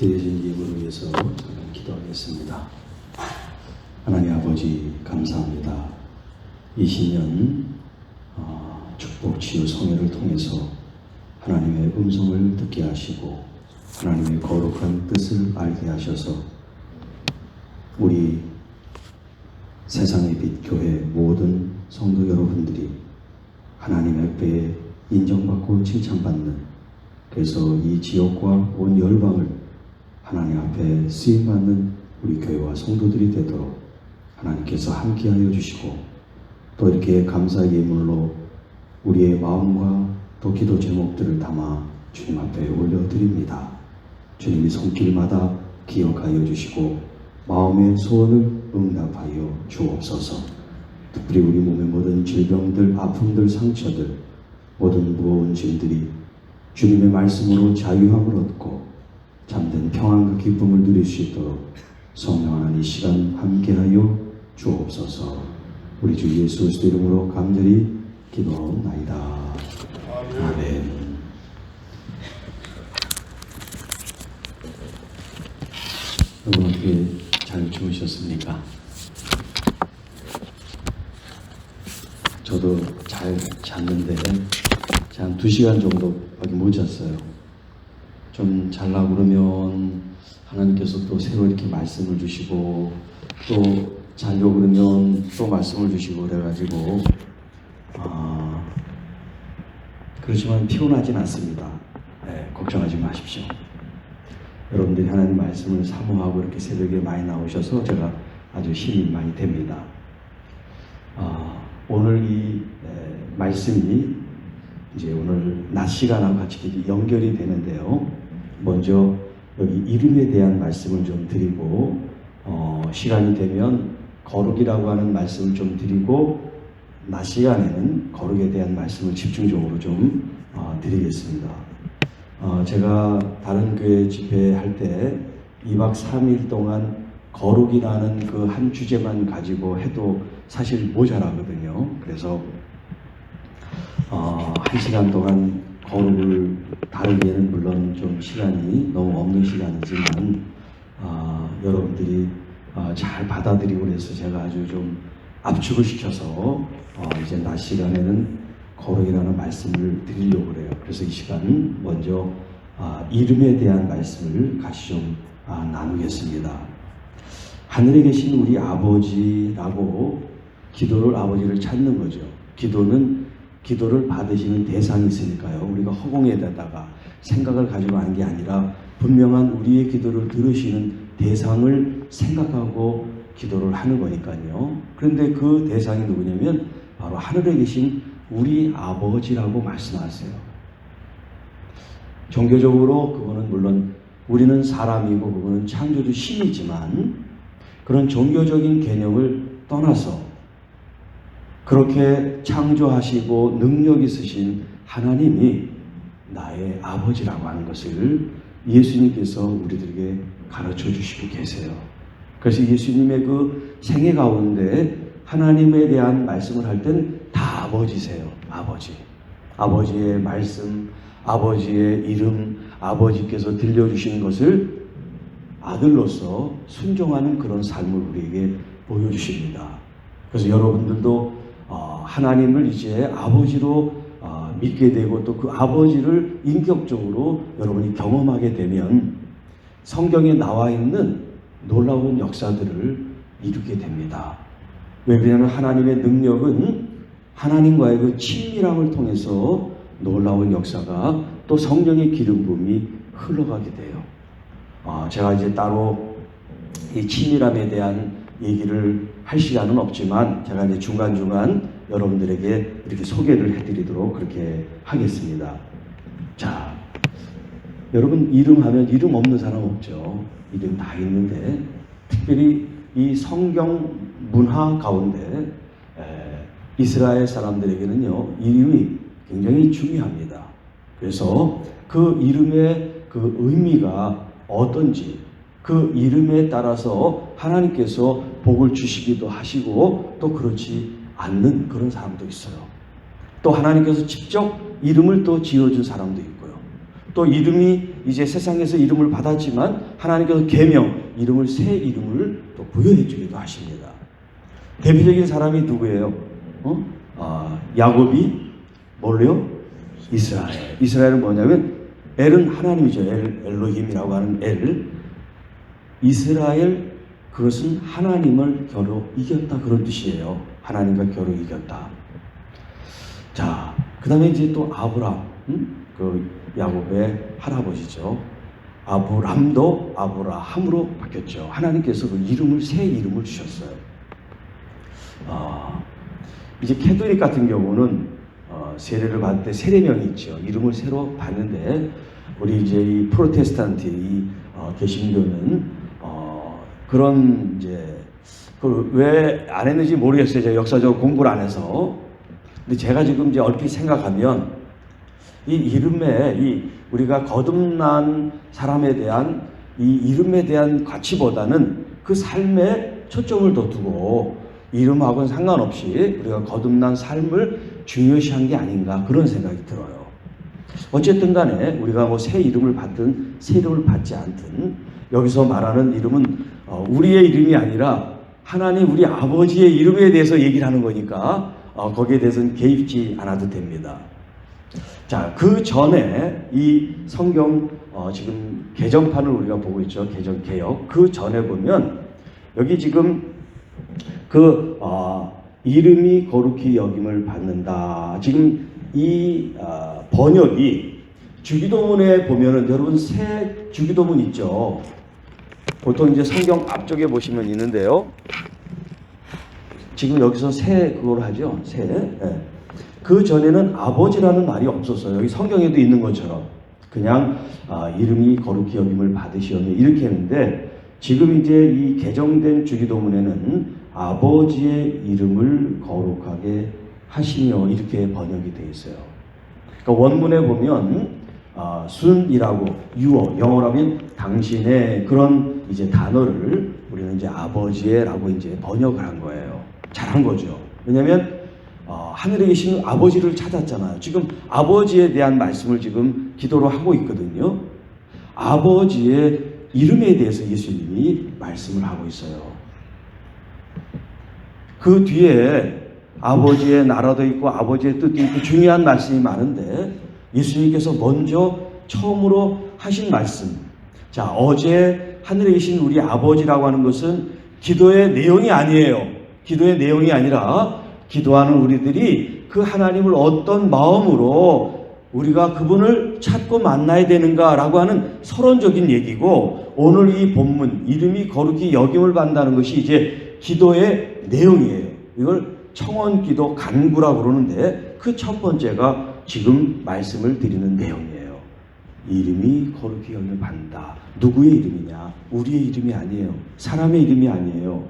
드려진 예물을 위해서 잠깐 기도하겠습니다. 하나님 아버지 감사합니다. 이 신년 축복 치유 성회를 통해서 하나님의 음성을 듣게 하시고 하나님의 거룩한 뜻을 알게 하셔서 우리 세상의 빛 교회 모든 성도 여러분들이 하나님 앞에 인정받고 칭찬받는, 그래서 이 지역과 온 열방을 하나님 앞에 쓰임받는 우리 교회와 성도들이 되도록 하나님께서 함께하여 주시고, 또 이렇게 감사의 예물로 우리의 마음과 또 기도 제목들을 담아 주님 앞에 올려드립니다. 주님이 손길마다 기억하여 주시고 마음의 소원을 응답하여 주옵소서. 특별히 우리 몸의 모든 질병들, 아픔들, 상처들, 모든 무거운 짐들이 주님의 말씀으로 자유함을 얻고 참된 평안과 기쁨을 누릴 수 있도록 성령 하나님 이 시간 함께하여 주옵소서. 우리 주 예수 그리스도 이름으로 간절히 기도하옵나이다. 아멘. 여러분 어떻게 잘 주무셨습니까? 저도 잘 잤는데 한 2시간 정도밖에 못 잤어요. 좀 자려고 그러면 하나님께서 또 새로 이렇게 말씀을 주시고, 또 자려고 그러면 또 말씀을 주시고 그래가지고 그렇지만 피곤하진 않습니다. 네, 걱정하지 마십시오. 여러분들이 하나님 말씀을 사모하고 이렇게 새벽에 많이 나오셔서 제가 아주 힘이 많이 됩니다. 오늘 이 말씀이 이제 오늘 낮 시간하고 같이 연결이 되는데요. 먼저 여기 이름에 대한 말씀을 좀 드리고, 시간이 되면 거룩이라고 하는 말씀을 좀 드리고, 낮 시간에는 거룩에 대한 말씀을 집중적으로 좀 드리겠습니다. 제가 다른 교회 집회할 때 2박 3일 동안 거룩이라는 그 한 주제만 가지고 해도 사실 모자라거든요. 그래서 1시간 동안 거룩을 다루기에는 물론 좀 시간이 너무 없는 시간이지만 여러분들이 잘 받아들이고 그래서 제가 아주 좀 압축을 시켜서 이제 낮 시간에는 거룩이라는 말씀을 드리려고 그래요. 그래서 이 시간은 먼저 이름에 대한 말씀을 같이 좀 나누겠습니다. 하늘에 계신 우리 아버지라고 기도를, 아버지를 찾는 거죠. 기도는 기도를 받으시는 대상이 있으니까요. 우리가 허공에다가 생각을 가지고 하는 게 아니라 분명한 우리의 기도를 들으시는 대상을 생각하고 기도를 하는 거니까요. 그런데 그 대상이 누구냐면 바로 하늘에 계신 우리 아버지라고 말씀하세요. 종교적으로 그거는 물론 우리는 사람이고 그거는 창조주 신이지만, 그런 종교적인 개념을 떠나서 그렇게 창조하시고 능력 있으신 하나님이 나의 아버지라고 하는 것을 예수님께서 우리들에게 가르쳐 주시고 계세요. 그래서 예수님의 그 생애 가운데 하나님에 대한 말씀을 할 땐 다 아버지세요. 아버지. 아버지의 말씀, 아버지의 이름, 아버지께서 들려주시는 것을 아들로서 순종하는 그런 삶을 우리에게 보여주십니다. 그래서 여러분들도 하나님을 이제 아버지로 믿게 되고, 또 그 아버지를 인격적으로 여러분이 경험하게 되면 성경에 나와 있는 놀라운 역사들을 이루게 됩니다. 왜 그러냐면 하나님의 능력은 하나님과의 그 친밀함을 통해서 놀라운 역사가, 또 성령의 기름 부음이 흘러가게 돼요. 제가 이제 따로 이 친밀함에 대한 얘기를 할 시간은 없지만 제가 이제 중간중간 여러분들에게 이렇게 소개를 해드리도록 그렇게 하겠습니다. 자, 여러분 이름 하면 이름 없는 사람 없죠. 이름 다 있는데, 특별히 이 성경 문화 가운데 이스라엘 사람들에게는요, 이름이 굉장히 중요합니다. 그래서 그 이름의 그 의미가 어떤지, 그 이름에 따라서 하나님께서 복을 주시기도 하시고, 또 그렇지 않는 그런 사람도 있어요. 또 하나님께서 직접 이름을 또 지어준 사람도 있고요. 또 이름이 이제 세상에서 이름을 받았지만 하나님께서 계명, 이름을 새 이름을 또 부여해 주기도 하십니다. 대표적인 사람이 누구예요? 야곱이 뭘요? 이스라엘. 이스라엘은 뭐냐면 엘은 하나님이죠. 엘로힘이라고 하는 엘. 이스라엘, 그것은 하나님을 겨루 이겼다, 그런 뜻이에요. 하나님과 겨루 이겼다. 자, 그 다음에 이제 또 아브람, 그 야곱의 할아버지죠. 아브람도 아브라함으로 바뀌었죠. 하나님께서 그 이름을, 새 이름을 주셨어요. 이제 캐톨릭 같은 경우는 세례를 받을 때 세례명이 있죠. 이름을 새로 받는데, 우리 이제 이 프로테스탄트, 이 개신교는 그런 이제 왜 안 했는지 모르겠어요. 제가 역사적으로 공부를 안 해서. 근데 제가 지금 이제 얼핏 생각하면 이 이름에 우리가 거듭난 사람에 대한 이 이름에 대한 가치보다는 그 삶에 초점을 더 두고 이름하고는 상관없이 우리가 거듭난 삶을 중요시한 게 아닌가, 그런 생각이 들어요. 어쨌든 간에 우리가 뭐 새 이름을 받든 새 이름을 받지 않든 여기서 말하는 이름은 우리의 이름이 아니라 하나님 우리 아버지의 이름에 대해서 얘기를 하는 거니까 거기에 대해서는 개입지 않아도 됩니다. 자, 그 전에 이 성경 지금 개정판을 우리가 보고 있죠. 개역. 그 전에 보면 여기 지금 그 이름이 거룩히 여김을 받는다. 지금 이 번역이 주기도문에 보면은, 여러분 새 주기도문 있죠. 보통 이제 성경 앞쪽에 보시면 있는데요. 지금 여기서 새 그걸 하죠. 새. 네. 그 전에는 아버지라는 말이 없었어요. 여기 성경에도 있는 것처럼 그냥 이름이 거룩히 여김을 받으시오며 이렇게 했는데, 지금 이제 이 개정된 주기도문에는 아버지의 이름을 거룩하게 하시며 이렇게 번역이 되어 있어요. 그러니까 원문에 보면 순이라고, 유어, 영어로 하면 당신의, 그런 이제 단어를 우리는 이제 아버지의라고 이제 번역을 한 거예요. 잘한 거죠. 왜냐하면 하늘에 계신 아버지를 찾았잖아요. 지금 아버지에 대한 말씀을 지금 기도로 하고 있거든요. 아버지의 이름에 대해서 예수님이 말씀을 하고 있어요. 그 뒤에 아버지의 나라도 있고 아버지의 뜻도 있고 중요한 말씀이 많은데, 예수님께서 먼저 처음으로 하신 말씀. 자, 어제 하늘에 계신 우리 아버지라고 하는 것은 기도의 내용이 아니에요. 기도의 내용이 아니라 기도하는 우리들이 그 하나님을 어떤 마음으로 우리가 그분을 찾고 만나야 되는가라고 하는 서론적인 얘기고, 오늘 이 본문 이름이 거룩히 여김을 받는다는 것이 이제 기도의 내용이에요. 이걸 청원기도 간구라고 그러는데, 그 첫 번째가 지금 말씀을 드리는 내용이에요. 이름이 거룩히 여김을 받는다. 누구의 이름이냐? 우리의 이름이 아니에요. 사람의 이름이 아니에요.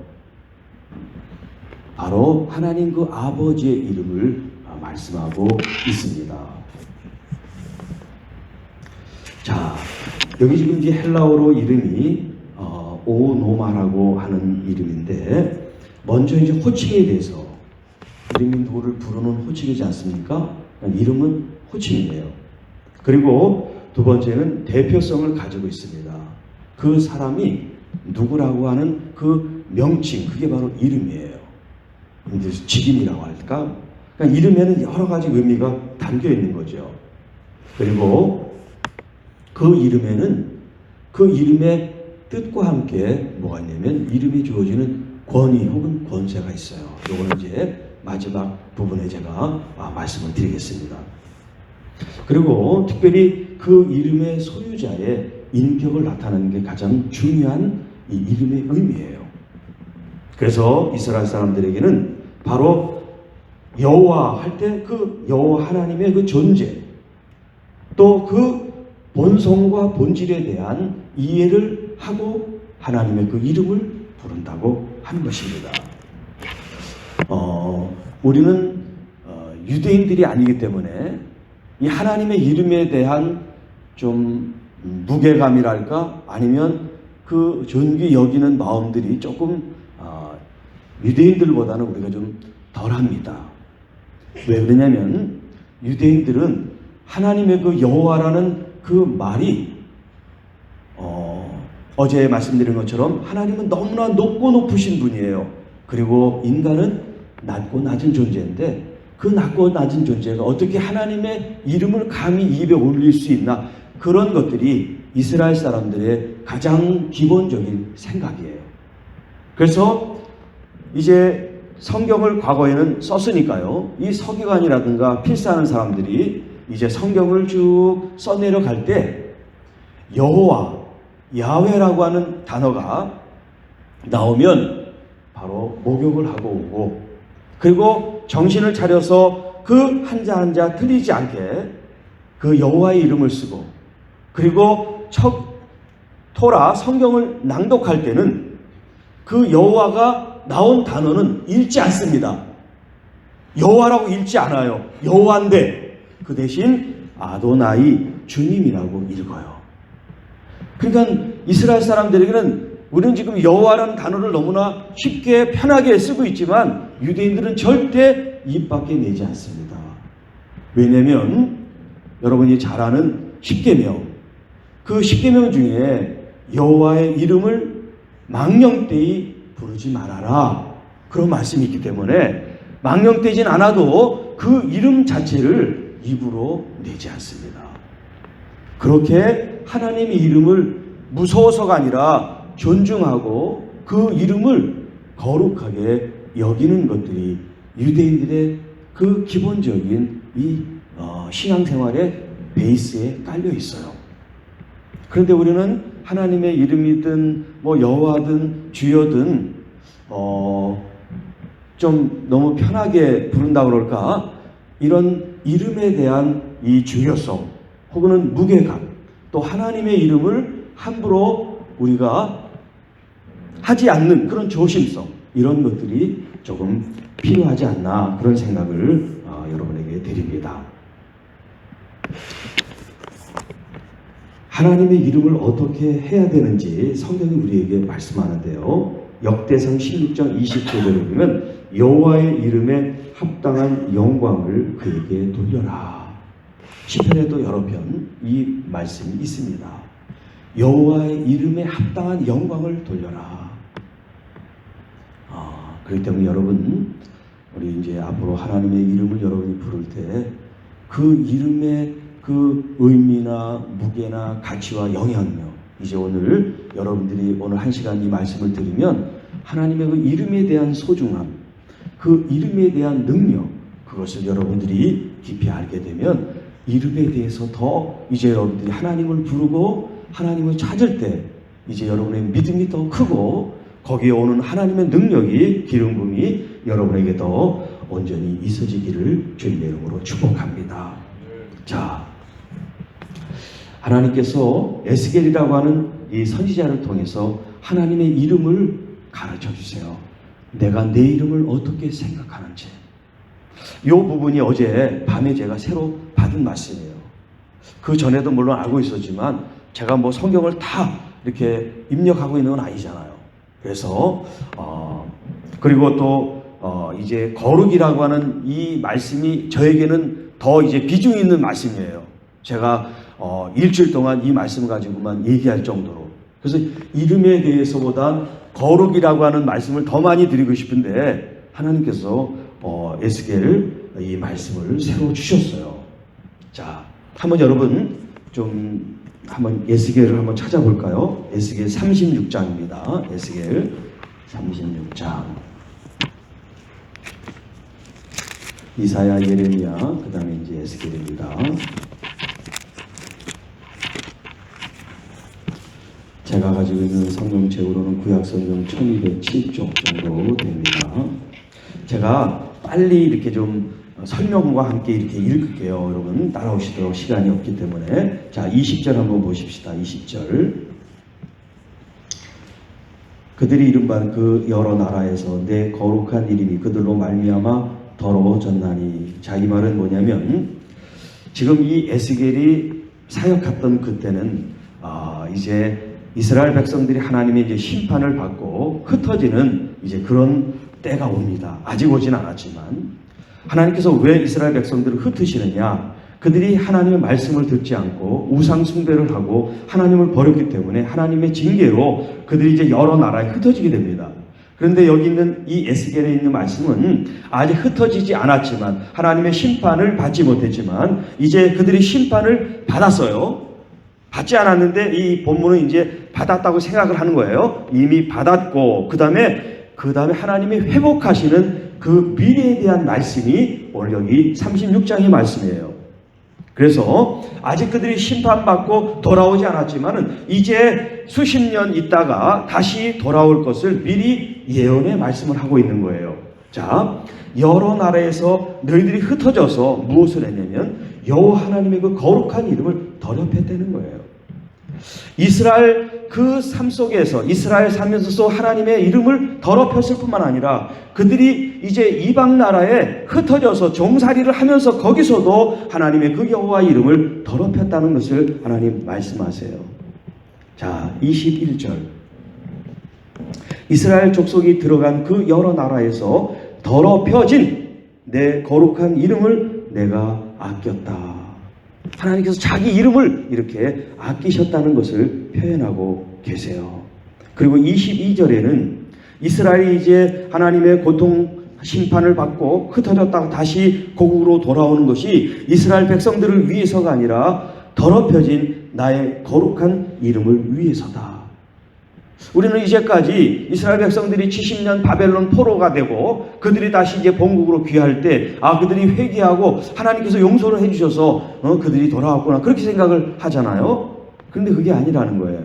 바로 하나님 그 아버지의 이름을 말씀하고 있습니다. 자, 여기 지금 이제 헬라어로 이름이 오노마라고 하는 이름인데, 먼저 이제 호칭에 대해서, 이름이 누구를 부르는 호칭이지 않습니까? 이름은 호칭이에요. 그리고 두 번째는 대표성을 가지고 있습니다. 그 사람이 누구라고 하는 그 명칭, 그게 바로 이름이에요. 직임이라고 할까? 그러니까 이름에는 여러 가지 의미가 담겨 있는 거죠. 그리고 그 이름에는 그 이름의 뜻과 함께 뭐가 있냐면, 이름이 주어지는 권위 혹은 권세가 있어요. 이거는 이제 마지막 부분에 제가 말씀을 드리겠습니다. 그리고 특별히 그 이름의 소유자의 인격을 나타내는 게 가장 중요한 이 이름의 의미예요. 그래서 이스라엘 사람들에게는 바로 여호와 할 때 그 여호와 하나님의 그 존재, 또 그 본성과 본질에 대한 이해를 하고 하나님의 그 이름을 부른다고 하는 것입니다. 우리는 유대인들이 아니기 때문에 이 하나님의 이름에 대한 좀 무게감이랄까, 아니면 그 존귀 여기는 마음들이 조금 유대인들보다는 우리가 좀 덜합니다. 왜 그러냐면, 유대인들은 하나님의 그 여호와라는 그 말이 어제 말씀드린 것처럼 하나님은 너무나 높고 높으신 분이에요. 그리고 인간은 낮고 낮은 존재인데 그 낮고 낮은 존재가 어떻게 하나님의 이름을 감히 입에 올릴 수 있나, 그런 것들이 이스라엘 사람들의 가장 기본적인 생각이에요. 그래서 이제 성경을 과거에는 썼으니까요, 이 서기관이라든가 필사하는 사람들이 이제 성경을 쭉 써내려갈 때 여호와, 야훼라고 하는 단어가 나오면 바로 목욕을 하고 오고, 그리고 정신을 차려서 그 한자 한자 틀리지 않게 그 여호와의 이름을 쓰고, 그리고 토라 성경을 낭독할 때는 그 여호와가 나온 단어는 읽지 않습니다. 여호와라고 읽지 않아요. 여호와인데 그 대신 아도나이, 주님이라고 읽어요. 그러니까 이스라엘 사람들에게는 우리는 지금 여호와라는 단어를 너무나 쉽게 편하게 쓰고 있지만 유대인들은 절대 입 밖에 내지 않습니다. 왜냐하면 여러분이 잘 아는 십계명, 그 십계명 중에 여호와의 이름을 망령되이 부르지 말아라, 그런 말씀이 있기 때문에 망령되진 않아도 그 이름 자체를 입으로 내지 않습니다. 그렇게 하나님의 이름을 무서워서가 아니라 존중하고 그 이름을 거룩하게 여기는 것들이 유대인들의 그 기본적인 이 신앙생활의 베이스에 깔려 있어요. 그런데 우리는 하나님의 이름이든 여호와든 주여든 좀 너무 편하게 부른다 그럴까, 이런 이름에 대한 이 중요성 혹은 무게감, 또 하나님의 이름을 함부로 우리가 하지 않는 그런 조심성, 이런 것들이 조금 필요하지 않나, 그런 생각을 여러분에게 드립니다. 하나님의 이름을 어떻게 해야 되는지 성경이 우리에게 말씀하는데요. 역대상 16장 20절을 보면 여호와의 이름에 합당한 영광을 그에게 돌려라. 시편에도 여러 편 이 말씀이 있습니다. 여호와의 이름에 합당한 영광을 돌려라. 그렇기 때문에 여러분, 우리 이제 앞으로 하나님의 이름을 여러분이 부를 때 그 이름의 그 의미나 무게나 가치와 영향력, 이제 오늘 여러분들이 오늘 한 시간 이 말씀을 들으면 하나님의 그 이름에 대한 소중함, 그 이름에 대한 능력, 그것을 여러분들이 깊이 알게 되면 이름에 대해서 더 이제 여러분들이 하나님을 부르고 하나님을 찾을 때 이제 여러분의 믿음이 더 크고 거기에 오는 하나님의 능력이, 기름 부음이 여러분에게 더 온전히 있어지기를 주님의 이름으로 축복합니다. 자, 하나님께서 에스겔이라고 하는 이 선지자를 통해서 하나님의 이름을 가르쳐 주세요. 내가 내 이름을 어떻게 생각하는지. 이 부분이 어제 밤에 제가 새로 받은 말씀이에요. 그 전에도 물론 알고 있었지만 제가 성경을 다 이렇게 입력하고 있는 건 아니잖아요. 그래서 그리고 또 이제 거룩이라고 하는 이 말씀이 저에게는 더 이제 비중 있는 말씀이에요. 제가 일주일 동안 이 말씀 가지고만 얘기할 정도로. 그래서 이름에 대해서보단 거룩이라고 하는 말씀을 더 많이 드리고 싶은데 하나님께서 에스겔 이 말씀을 새로 주셨어요. 자, 한번 여러분 좀 한번 에스겔을 한번 찾아볼까요? 에스겔 36장입니다. 에스겔 36장. 이사야, 예레미야, 그 다음에 이제 에스겔입니다. 제가 가지고 있는 성경책으로는 구약성경 1207쪽 정도 됩니다. 제가 빨리 이렇게 좀 설명과 함께 이렇게 읽을게요. 여러분 따라오시도록 시간이 없기 때문에. 자, 20절 한번 보십시다. 20절. 그들이 이른바 그 여러 나라에서 내 거룩한 이름이 그들로 말미암아 더러워졌나니. 자, 이 말은 뭐냐면 지금 이 에스겔이 사역했던 그때는 이제 이스라엘 백성들이 하나님의 이제 심판을 받고 흩어지는 이제 그런 때가 옵니다. 아직 오진 않았지만 하나님께서 왜 이스라엘 백성들을 흩으시느냐? 그들이 하나님의 말씀을 듣지 않고 우상 숭배를 하고 하나님을 버렸기 때문에 하나님의 징계로 그들이 이제 여러 나라에 흩어지게 됩니다. 그런데 여기 있는 이 에스겔에 있는 말씀은 아직 흩어지지 않았지만 하나님의 심판을 받지 못했지만 이제 그들이 심판을 받았어요. 받지 않았는데 이 본문은 이제 받았다고 생각을 하는 거예요. 이미 받았고 그 다음에 하나님이 회복하시는 그 미래에 대한 말씀이 오늘 여기 36장의 말씀이에요. 그래서 아직 그들이 심판받고 돌아오지 않았지만은 이제 수십 년 있다가 다시 돌아올 것을 미리 예언의 말씀을 하고 있는 거예요. 자, 여러 나라에서 너희들이 흩어져서 무엇을 했냐면 여호와 하나님의 그 거룩한 이름을 더럽혔다는 거예요. 이스라엘 그 삶 속에서 이스라엘 살면서 하나님의 이름을 더럽혔을 뿐만 아니라 그들이 이제 이방 나라에 흩어져서 종살이를 하면서 거기서도 하나님의 그 여호와 이름을 더럽혔다는 것을 하나님 말씀하세요. 자, 21절 이스라엘 족속이 들어간 그 여러 나라에서 더럽혀진 내 거룩한 이름을 내가 아꼈다. 하나님께서 자기 이름을 이렇게 아끼셨다는 것을 표현하고 계세요. 그리고 22절에는 이스라엘이 이제 하나님의 고통 심판을 받고 흩어졌다가 다시 고국으로 돌아오는 것이 이스라엘 백성들을 위해서가 아니라 더럽혀진 나의 거룩한 이름을 위해서다. 우리는 이제까지 이스라엘 백성들이 70년 바벨론 포로가 되고 그들이 다시 이제 본국으로 귀할 때 그들이 회개하고 하나님께서 용서를 해주셔서 그들이 돌아왔구나 그렇게 생각을 하잖아요. 그런데 그게 아니라는 거예요.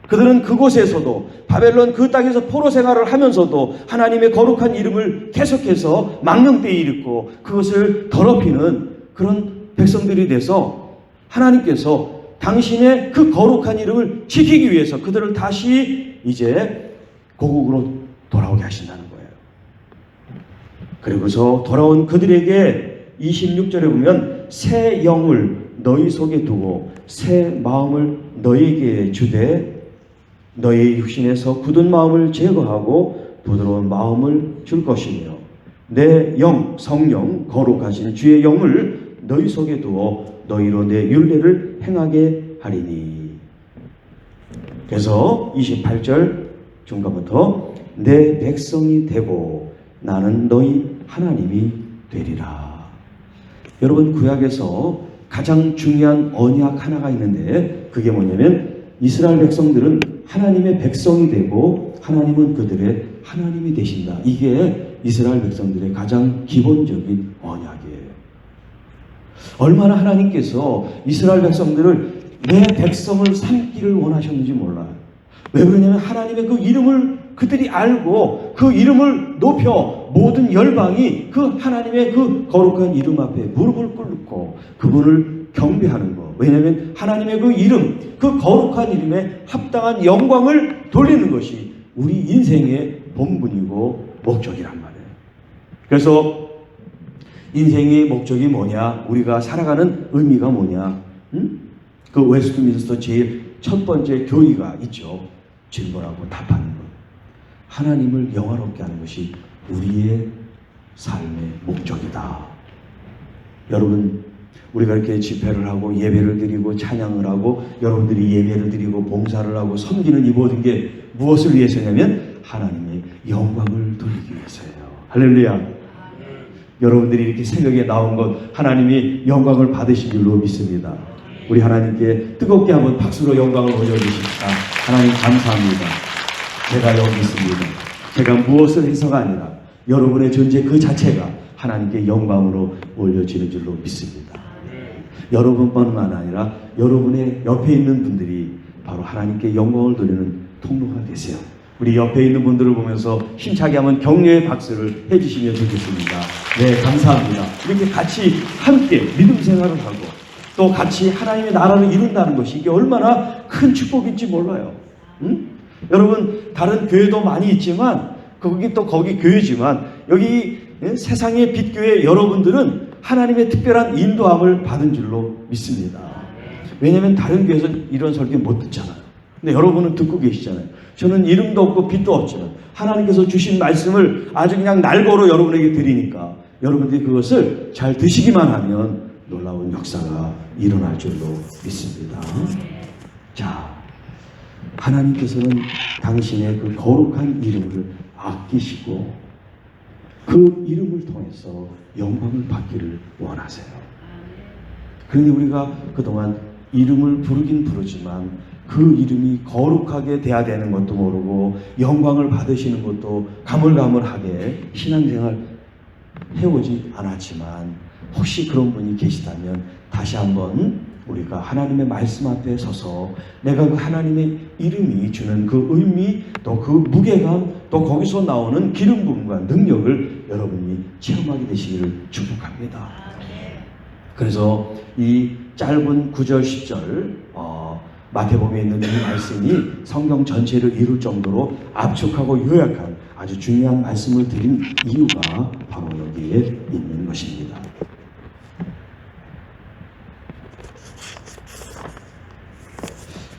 그들은 그곳에서도 바벨론 그 땅에서 포로 생활을 하면서도 하나님의 거룩한 이름을 계속해서 망령되이 일으키고 그것을 더럽히는 그런 백성들이 돼서 하나님께서 당신의 그 거룩한 이름을 지키기 위해서 그들을 다시 이제 고국으로 돌아오게 하신다는 거예요. 그리고서 돌아온 그들에게 26절에 보면 새 영을 너희 속에 두고 새 마음을 너희에게 주되 너희 육신에서 굳은 마음을 제거하고 부드러운 마음을 줄 것이며 내 영 성령 거룩하신 주의 영을 너희 속에 두어 너희로 내 율례를 행하게 하리니. 그래서 28절 중간부터 내 백성이 되고 나는 너희 하나님이 되리라. 여러분 구약에서 가장 중요한 언약 하나가 있는데 그게 뭐냐면 이스라엘 백성들은 하나님의 백성이 되고 하나님은 그들의 하나님이 되신다. 이게 이스라엘 백성들의 가장 기본적인 언약이에요. 얼마나 하나님께서 이스라엘 백성들을 내 백성을 삼기를 원하셨는지 몰라요. 왜 그러냐면 하나님의 그 이름을 그들이 알고 그 이름을 높여 모든 열방이 그 하나님의 그 거룩한 이름 앞에 무릎을 꿇고 그분을 경배하는 것. 왜냐하면 하나님의 그 이름, 그 거룩한 이름에 합당한 영광을 돌리는 것이 우리 인생의 본분이고 목적이란 말이에요. 그래서 인생의 목적이 뭐냐? 우리가 살아가는 의미가 뭐냐? 그 웨스트민스터 제일 첫 번째 교리가 있죠. 질문하고 답하는 것. 하나님을 영화롭게 하는 것이 우리의 삶의 목적이다. 여러분, 우리가 이렇게 집회를 하고 예배를 드리고 찬양을 하고 여러분들이 예배를 드리고 봉사를 하고 섬기는 이 모든 게 무엇을 위해서냐면 하나님의 영광을 돌리기 위해서예요. 할렐루야. 여러분들이 이렇게 새벽에 나온 것 하나님이 영광을 받으신 줄로 믿습니다. 우리 하나님께 뜨겁게 한번 박수로 영광을 올려주십시다. 하나님 감사합니다. 제가 여기 있습니다. 제가 무엇을 해서가 아니라 여러분의 존재 그 자체가 하나님께 영광으로 올려지는 줄로 믿습니다. 여러분뿐만 아니라 여러분의 옆에 있는 분들이 바로 하나님께 영광을 돌리는 통로가 되세요. 우리 옆에 있는 분들을 보면서 힘차게 한번 격려의 박수를 해주시면 좋겠습니다. 네, 감사합니다. 이렇게 같이 함께 믿음 생활을 하고 또 같이 하나님의 나라를 이룬다는 것이 이게 얼마나 큰 축복인지 몰라요. 여러분 다른 교회도 많이 있지만 거기 교회지만 여기 세상의 빛교회 여러분들은 하나님의 특별한 인도함을 받은 줄로 믿습니다. 왜냐하면 다른 교회에서 이런 설교 못 듣잖아요. 근데 여러분은 듣고 계시잖아요. 저는 이름도 없고 빛도 없지만 하나님께서 주신 말씀을 아주 그냥 날고로 여러분에게 드리니까 여러분들이 그것을 잘 드시기만 하면 놀라운 역사가 일어날 줄로 믿습니다. 자, 하나님께서는 당신의 그 거룩한 이름을 아끼시고 그 이름을 통해서 영광을 받기를 원하세요. 그런데 우리가 그동안 이름을 부르긴 부르지만 그 이름이 거룩하게 돼야 되는 것도 모르고 영광을 받으시는 것도 가물가물하게 신앙생활 해오지 않았지만, 혹시 그런 분이 계시다면 다시 한번 우리가 하나님의 말씀 앞에 서서 내가 그 하나님의 이름이 주는 그 의미, 또 그 무게감, 또 거기서 나오는 기름 부음과 능력을 여러분이 체험하게 되시기를 축복합니다. 그래서 이 짧은 9절 10절 마태복음에 있는 이 말씀이 성경 전체를 이룰 정도로 압축하고 요약한 아주 중요한 말씀을 드린 이유가 바로 여기에 있는 것입니다.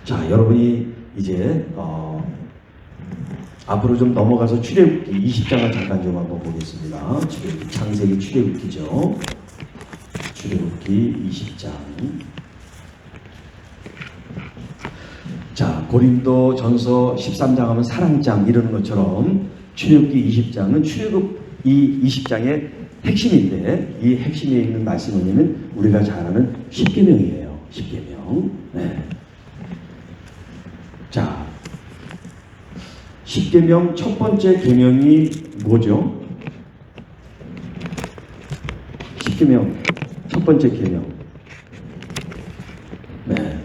자, 여러분이 이제 앞으로 좀 넘어가서 출애굽기 20장을 잠깐 좀 한번 보겠습니다. 창세기 출애굽기죠. 출애굽기 20장. 자, 고린도 전서 13장 하면 사랑장 이러는 것처럼 출애굽기 20장은 출애굽기 20장의 핵심인데, 이 핵심에 있는 말씀은 뭐냐면 우리가 잘 아는 십계명이에요. 십계명. 네. 자, 십계명 첫 번째 계명이 뭐죠? 십계명 첫 번째 계명. 네.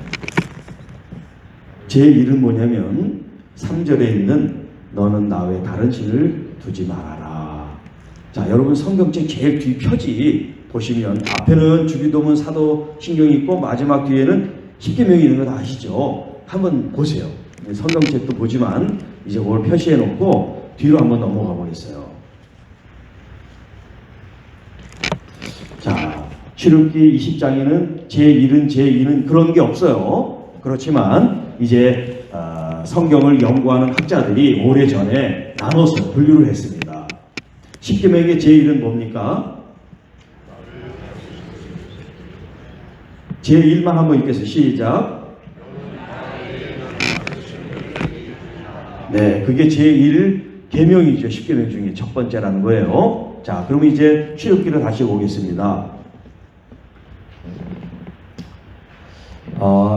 제 일은 뭐냐면 3절에 있는 너는 나 외에 다른 신을 두지 말아라. 자, 여러분 성경책 제일 뒤 표지 보시면 앞에는 주기도문, 사도신경이 있고 마지막 뒤에는 십계명이 있는 건 아시죠? 한번 보세요. 성경책도 보지만 이제 그걸 표시해 놓고 뒤로 한번 넘어가 보겠어요. 자, 출애굽기 20장에는 제1은 그런 게 없어요. 그렇지만 이제 성경을 연구하는 학자들이 오래전에 나눠서 분류를 했습니다. 십계명의 제1은 뭡니까? 제1만 한번 읽겠어요. 시작. 네, 그게 제1 계명이죠. 십계명 중에 첫 번째라는 거예요. 자, 그러면 이제 출애굽기를 다시 보겠습니다.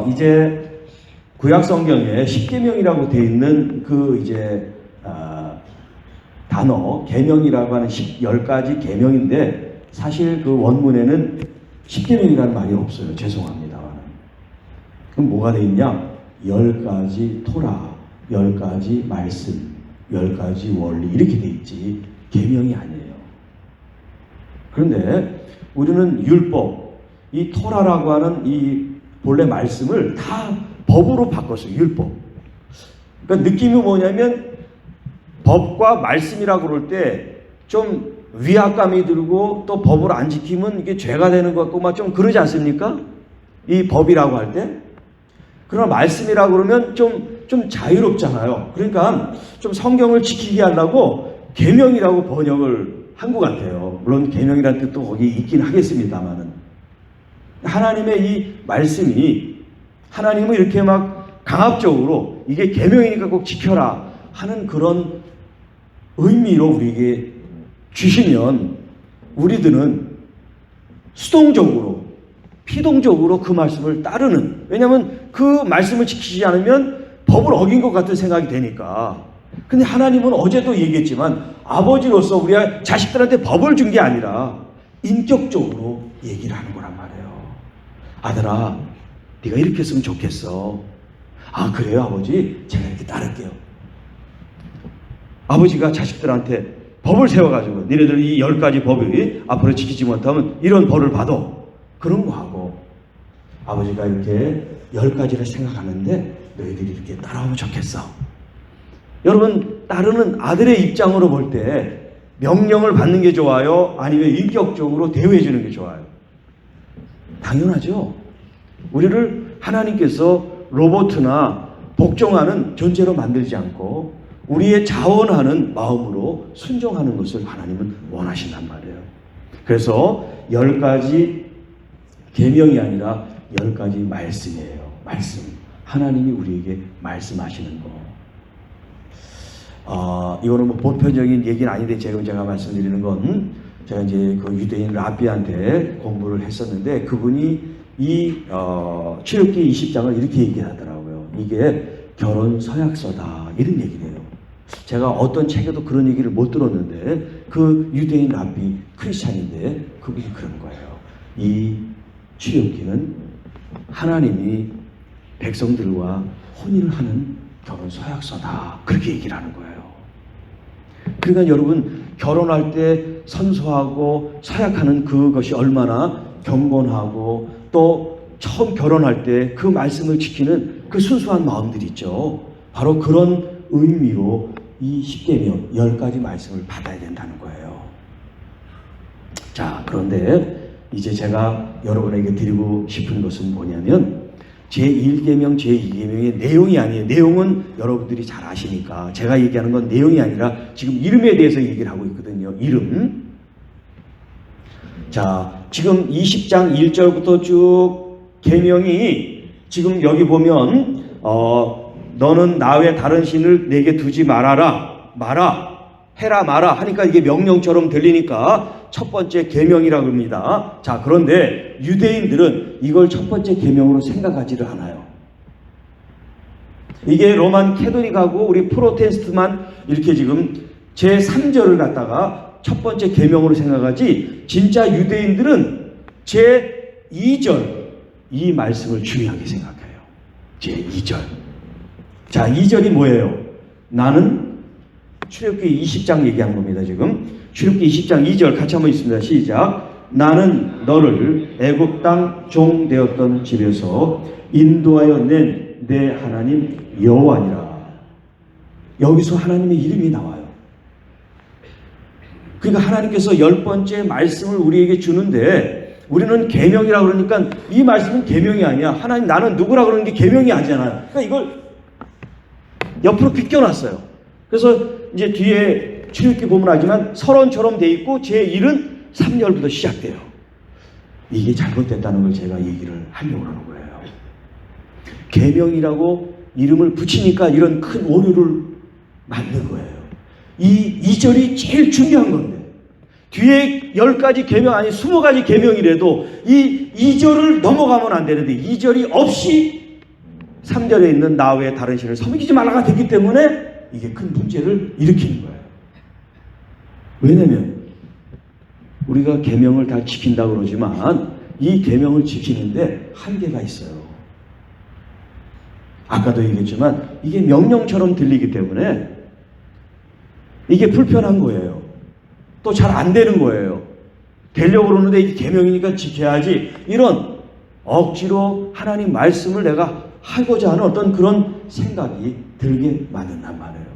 이제 구약 성경에 십계명이라고 되어 있는 그 이제 단어 계명이라고 하는 10가지 계명인데 사실 그 원문에는 십계명이라는 말이 없어요. 죄송합니다만. 그럼 뭐가 되어 있냐? 10가지 토라, 10가지 말씀, 10가지 원리 이렇게 돼 있지 계명이 아니에요. 그런데 우리는 율법, 이 토라라고 하는 이 본래 말씀을 다 법으로 바꿨어요. 율법. 그러니까 느낌이 뭐냐면 법과 말씀이라고 그럴 때 좀 위압감이 들고 또 법을 안 지키면 이게 죄가 되는 것 같고 막 좀 그러지 않습니까? 이 법이라고 할 때. 그러나 말씀이라고 그러면 좀 자유롭잖아요. 그러니까 좀 성경을 지키게 하려고 계명이라고 번역을 한 것 같아요. 물론 계명이라는 뜻도 거기 있긴 하겠습니다만은. 하나님의 이 말씀이 하나님은 이렇게 막 강압적으로 이게 계명이니까 꼭 지켜라 하는 그런 의미로 우리에게 주시면 우리들은 수동적으로 피동적으로 그 말씀을 따르는, 왜냐하면 그 말씀을 지키지 않으면 법을 어긴 것 같은 생각이 되니까. 근데 하나님은 어제도 얘기했지만 아버지로서 우리 자식들한테 법을 준 게 아니라 인격적으로 얘기를 하는 거란 말이에요. 아들아, 네가 이렇게 했으면 좋겠어. 아, 그래요 아버지? 제가 이렇게 따를게요. 아버지가 자식들한테 법을 세워가지고 너희들 이 10가지 법이 앞으로 지키지 못하면 이런 벌을 받아. 그런 거 하고 아버지가 이렇게 10가지를 생각하는데 너희들이 이렇게 따라오면 좋겠어. 여러분, 따르는 아들의 입장으로 볼 때 명령을 받는 게 좋아요? 아니면 인격적으로 대우해 주는 게 좋아요? 당연하죠. 우리를 하나님께서 로봇이나 복종하는 존재로 만들지 않고 우리의 자원하는 마음으로 순종하는 것을 하나님은 원하신단 말이에요. 그래서 10가지 계명이 아니라 10가지 말씀이에요. 말씀. 하나님이 우리에게 말씀하시는 거. 이거는 뭐 보편적인 얘기는 아닌데 제가 말씀드리는 건 제가 이제 그 유대인 라비한테 공부를 했었는데 그분이 이 출애굽기 20장을 이렇게 얘기하더라고요. 이게 결혼 서약서다 이런 얘기래요. 제가 어떤 책에도 그런 얘기를 못 들었는데 그 유대인 라비 크리스찬인데 그분이 그런 거예요. 이 출애굽기는 하나님이 백성들과 혼인을 하는 결혼 서약서다 그렇게 얘기를 하는 거예요. 그러니까 여러분 결혼할 때 선서하고 서약하는 그것이 얼마나 경건하고 또 처음 결혼할 때 그 말씀을 지키는 그 순수한 마음들이 있죠. 바로 그런 의미로 이 10계명 10가지 말씀을 받아야 된다는 거예요. 자, 그런데 이제 제가 여러분에게 드리고 싶은 것은 뭐냐면 제1계명, 제2계명의 내용이 아니에요. 내용은 여러분들이 잘 아시니까 제가 얘기하는 건 내용이 아니라 지금 이름에 대해서 얘기를 하고 있거든요. 이름. 자, 지금 20장 1절부터 쭉 계명이 지금 여기 보면 너는 나 외 다른 신을 내게 두지 말아라. 해라 마라 하니까 이게 명령처럼 들리니까 첫 번째 계명이라고 합니다. 자, 그런데 유대인들은 이걸 첫 번째 계명으로 생각하지를 않아요. 이게 로만 캐토릭하고 우리 프로테스트만 이렇게 지금 제3절을 갖다가 첫 번째 계명으로 생각하지 진짜 유대인들은 제2절 이 말씀을 중요하게 생각해요. 제2절. 자, 2절이 뭐예요? 나는 출애굽기 20장 얘기한 겁니다. 지금 출애굽기 20장 2절 같이 한번 있습니다. 시작. 나는 너를 애굽 땅 종 되었던 집에서 인도하여 낸 내 하나님 여호와니라. 여기서 하나님의 이름이 나와요. 그러니까 하나님께서 10번째 말씀을 우리에게 주는데 우리는 계명이라고 그러니까 이 말씀은 계명이 아니야. 하나님 나는 누구라 그러는 게 계명이 아니잖아요. 그러니까 이걸 옆으로 비껴놨어요. 그래서 이제 뒤에 출애굽기 보면 알지만 서론처럼 돼 있고 제1은 3절부터 시작돼요. 이게 잘못됐다는 걸 제가 얘기를 하려고 하는 거예요. 계명이라고 이름을 붙이니까 이런 큰 오류를 만든 거예요. 이 2절이 제일 중요한 건데 뒤에 10가지 계명 아니 20가지 계명이라도 이 2절을 넘어가면 안 되는데 2절이 없이 3절에 있는 나 외에 다른 신을 섬기지 말라가 됐기 때문에 이게 큰 문제를 일으키는 거예요. 왜냐면 우리가 계명을 다 지킨다고 그러지만 이 계명을 지키는데 한계가 있어요. 아까도 얘기했지만 이게 명령처럼 들리기 때문에 이게 불편한 거예요. 또 잘 안 되는 거예요. 되려고 그러는데 이게 계명이니까 지켜야지 이런 억지로 하나님 말씀을 내가 하고자 하는 어떤 그런 생각이 들게 만든단 말이에요.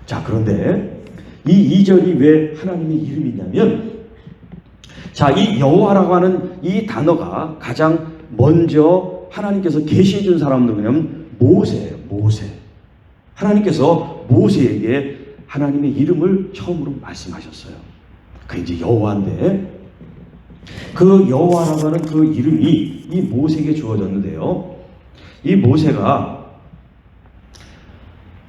자, 그런데 이 2절이 왜 하나님의 이름이냐면 자, 이 여호와라고 하는 이 단어가 가장 먼저 하나님께서 계시해 준 사람도 그냥 모세예요. 모세. 하나님께서 모세에게 하나님의 이름을 처음으로 말씀하셨어요. 그게 이제 여호와인데 그 여호와라고 하는 그 이름이 이 모세에게 주어졌는데요. 이 모세가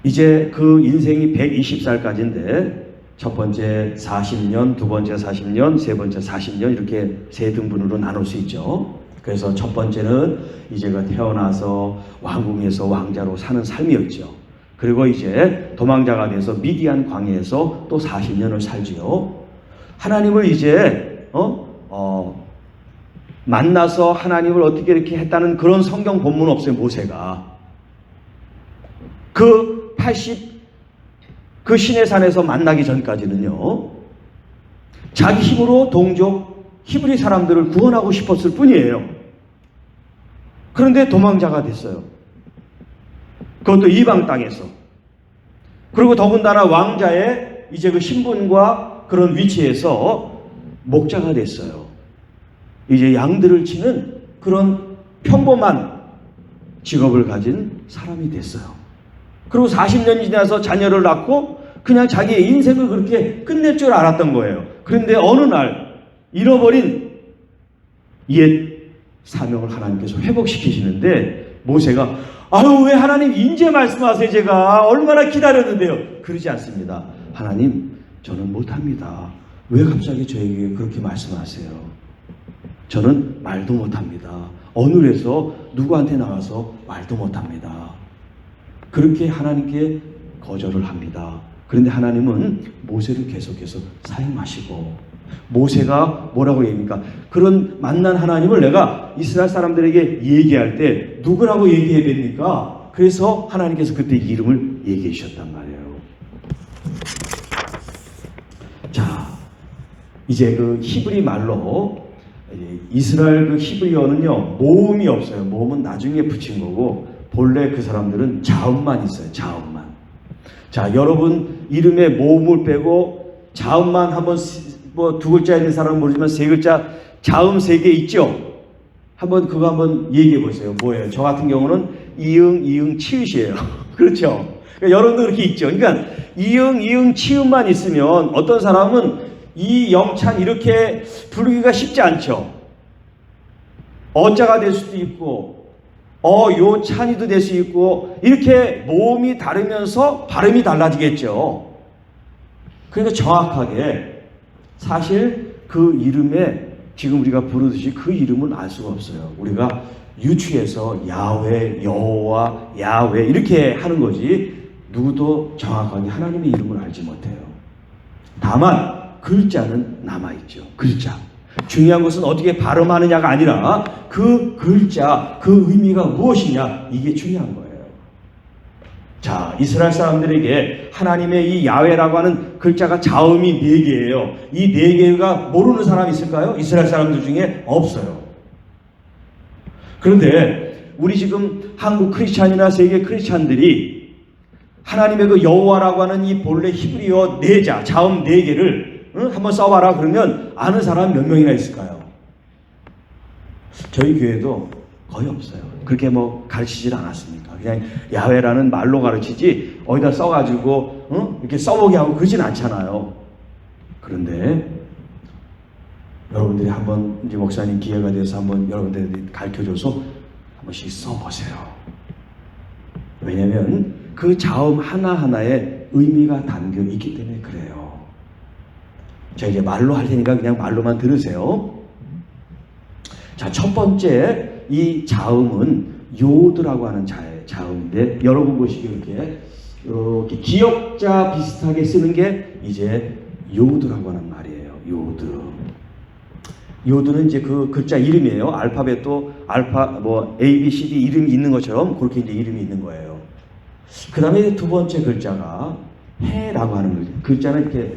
이제 그 인생이 120살까지인데 첫 번째 40년, 두 번째 40년, 세 번째 40년 이렇게 세 등분으로 나눌 수 있죠. 그래서 첫 번째는 이제가 태어나서 왕궁에서 왕자로 사는 삶이었죠. 그리고 이제 도망자가 돼서 미디안 광야에서 또 40년을 살지요. 하나님을 이제 만나서 하나님을 어떻게 이렇게 했다는 그런 성경 본문 없어요. 모세가 그 신의 산에서 만나기 전까지는요 자기 힘으로 동족 히브리 사람들을 구원하고 싶었을 뿐이에요. 그런데 도망자가 됐어요. 그것도 이방 땅에서. 그리고 더군다나 왕자의 이제 그 신분과 그런 위치에서 목자가 됐어요. 이제 양들을 치는 그런 평범한 직업을 가진 사람이 됐어요. 그리고 40년이 지나서 자녀를 낳고 그냥 자기의 인생을 그렇게 끝낼 줄 알았던 거예요. 그런데 어느 날 잃어버린 옛 사명을 하나님께서 회복시키시는데 모세가 아유 왜 하나님 이제 말씀하세요 제가 얼마나 기다렸는데요. 그러지 않습니다. 하나님 저는 못합니다. 왜 갑자기 저에게 그렇게 말씀하세요? 저는 말도 못합니다. 어눌해서 누구한테 나가서 말도 못합니다. 그렇게 하나님께 거절을 합니다. 그런데 하나님은 모세를 계속해서 사용하시고 모세가 뭐라고 얘기합니까? 그런 만난 하나님을 내가 이스라엘 사람들에게 얘기할 때 누구라고 얘기해야 됩니까? 그래서 하나님께서 그때 이름을 얘기해 주셨단 말이에요. 자, 이제 그 히브리 말로 이스라엘 그 히브리어는요 모음이 없어요. 모음은 나중에 붙인 거고 본래 그 사람들은 자음만 있어요. 자음만. 자, 여러분 이름에 모음을 빼고 자음만 한번 뭐 두 글자 있는 사람은 모르지만 세 글자 자음 세 개 있죠. 한번 그거 한번 얘기해 보세요. 뭐예요? 저 같은 경우는 이응, 이응, 치읓이에요. 그렇죠? 그러니까 여러분도 그렇게 있죠. 그러니까 이응, 이응, 치읓만 있으면 어떤 사람은 이 영찬 이렇게 부르기가 쉽지 않죠. 어자가 될 수도 있고 요찬이도 될 수 있고 이렇게 모음이 다르면서 발음이 달라지겠죠. 그러니까 정확하게 사실 그 이름에 지금 우리가 부르듯이 그 이름은 알 수가 없어요. 우리가 유추해서 야훼, 여호와, 야훼 이렇게 하는 거지 누구도 정확하게 하나님의 이름을 알지 못해요. 다만 글자는 남아있죠. 글자. 중요한 것은 어떻게 발음하느냐가 아니라 그 글자, 그 의미가 무엇이냐 이게 중요한 거예요. 자, 이스라엘 사람들에게 하나님의 이 야훼라고 하는 글자가 자음이 4개예요. 이 4개가 모르는 사람이 있을까요? 이스라엘 사람들 중에 없어요. 그런데 우리 지금 한국 크리스찬이나 세계 크리스찬들이 하나님의 그 여호와라고 하는 이 본래 히브리어 4자, 자음 4개를 한번 써봐라 그러면 아는 사람 몇 명이나 있을까요? 저희 교회도 거의 없어요. 그렇게 뭐 가르치질 않았습니까? 그냥 야훼라는 말로 가르치지 어디다 써가지고 이렇게 써보게 하고 그러진 않잖아요. 그런데 여러분들이 한번 이제 목사님 기회가 돼서 한번 여러분들이 가르쳐줘서 한 번씩 써보세요. 왜냐하면 그 자음 하나하나에 의미가 담겨 있기 때문에 그래요. 자, 이제 말로 할 테니까 그냥 말로만 들으세요. 자, 첫 번째 이 자음은 요드라고 하는 자음인데 여러분 보시기에 이렇게 기역자 비슷하게 쓰는 게 이제 요드라고 하는 말이에요. 요드. 요드는 이제 그 글자 이름이에요. 알파벳도 알파 뭐 A, B, C, D 이름이 있는 것처럼 그렇게 이제 이름이 있는 거예요. 그 다음에 두 번째 글자가 해라고 하는 글자는 이렇게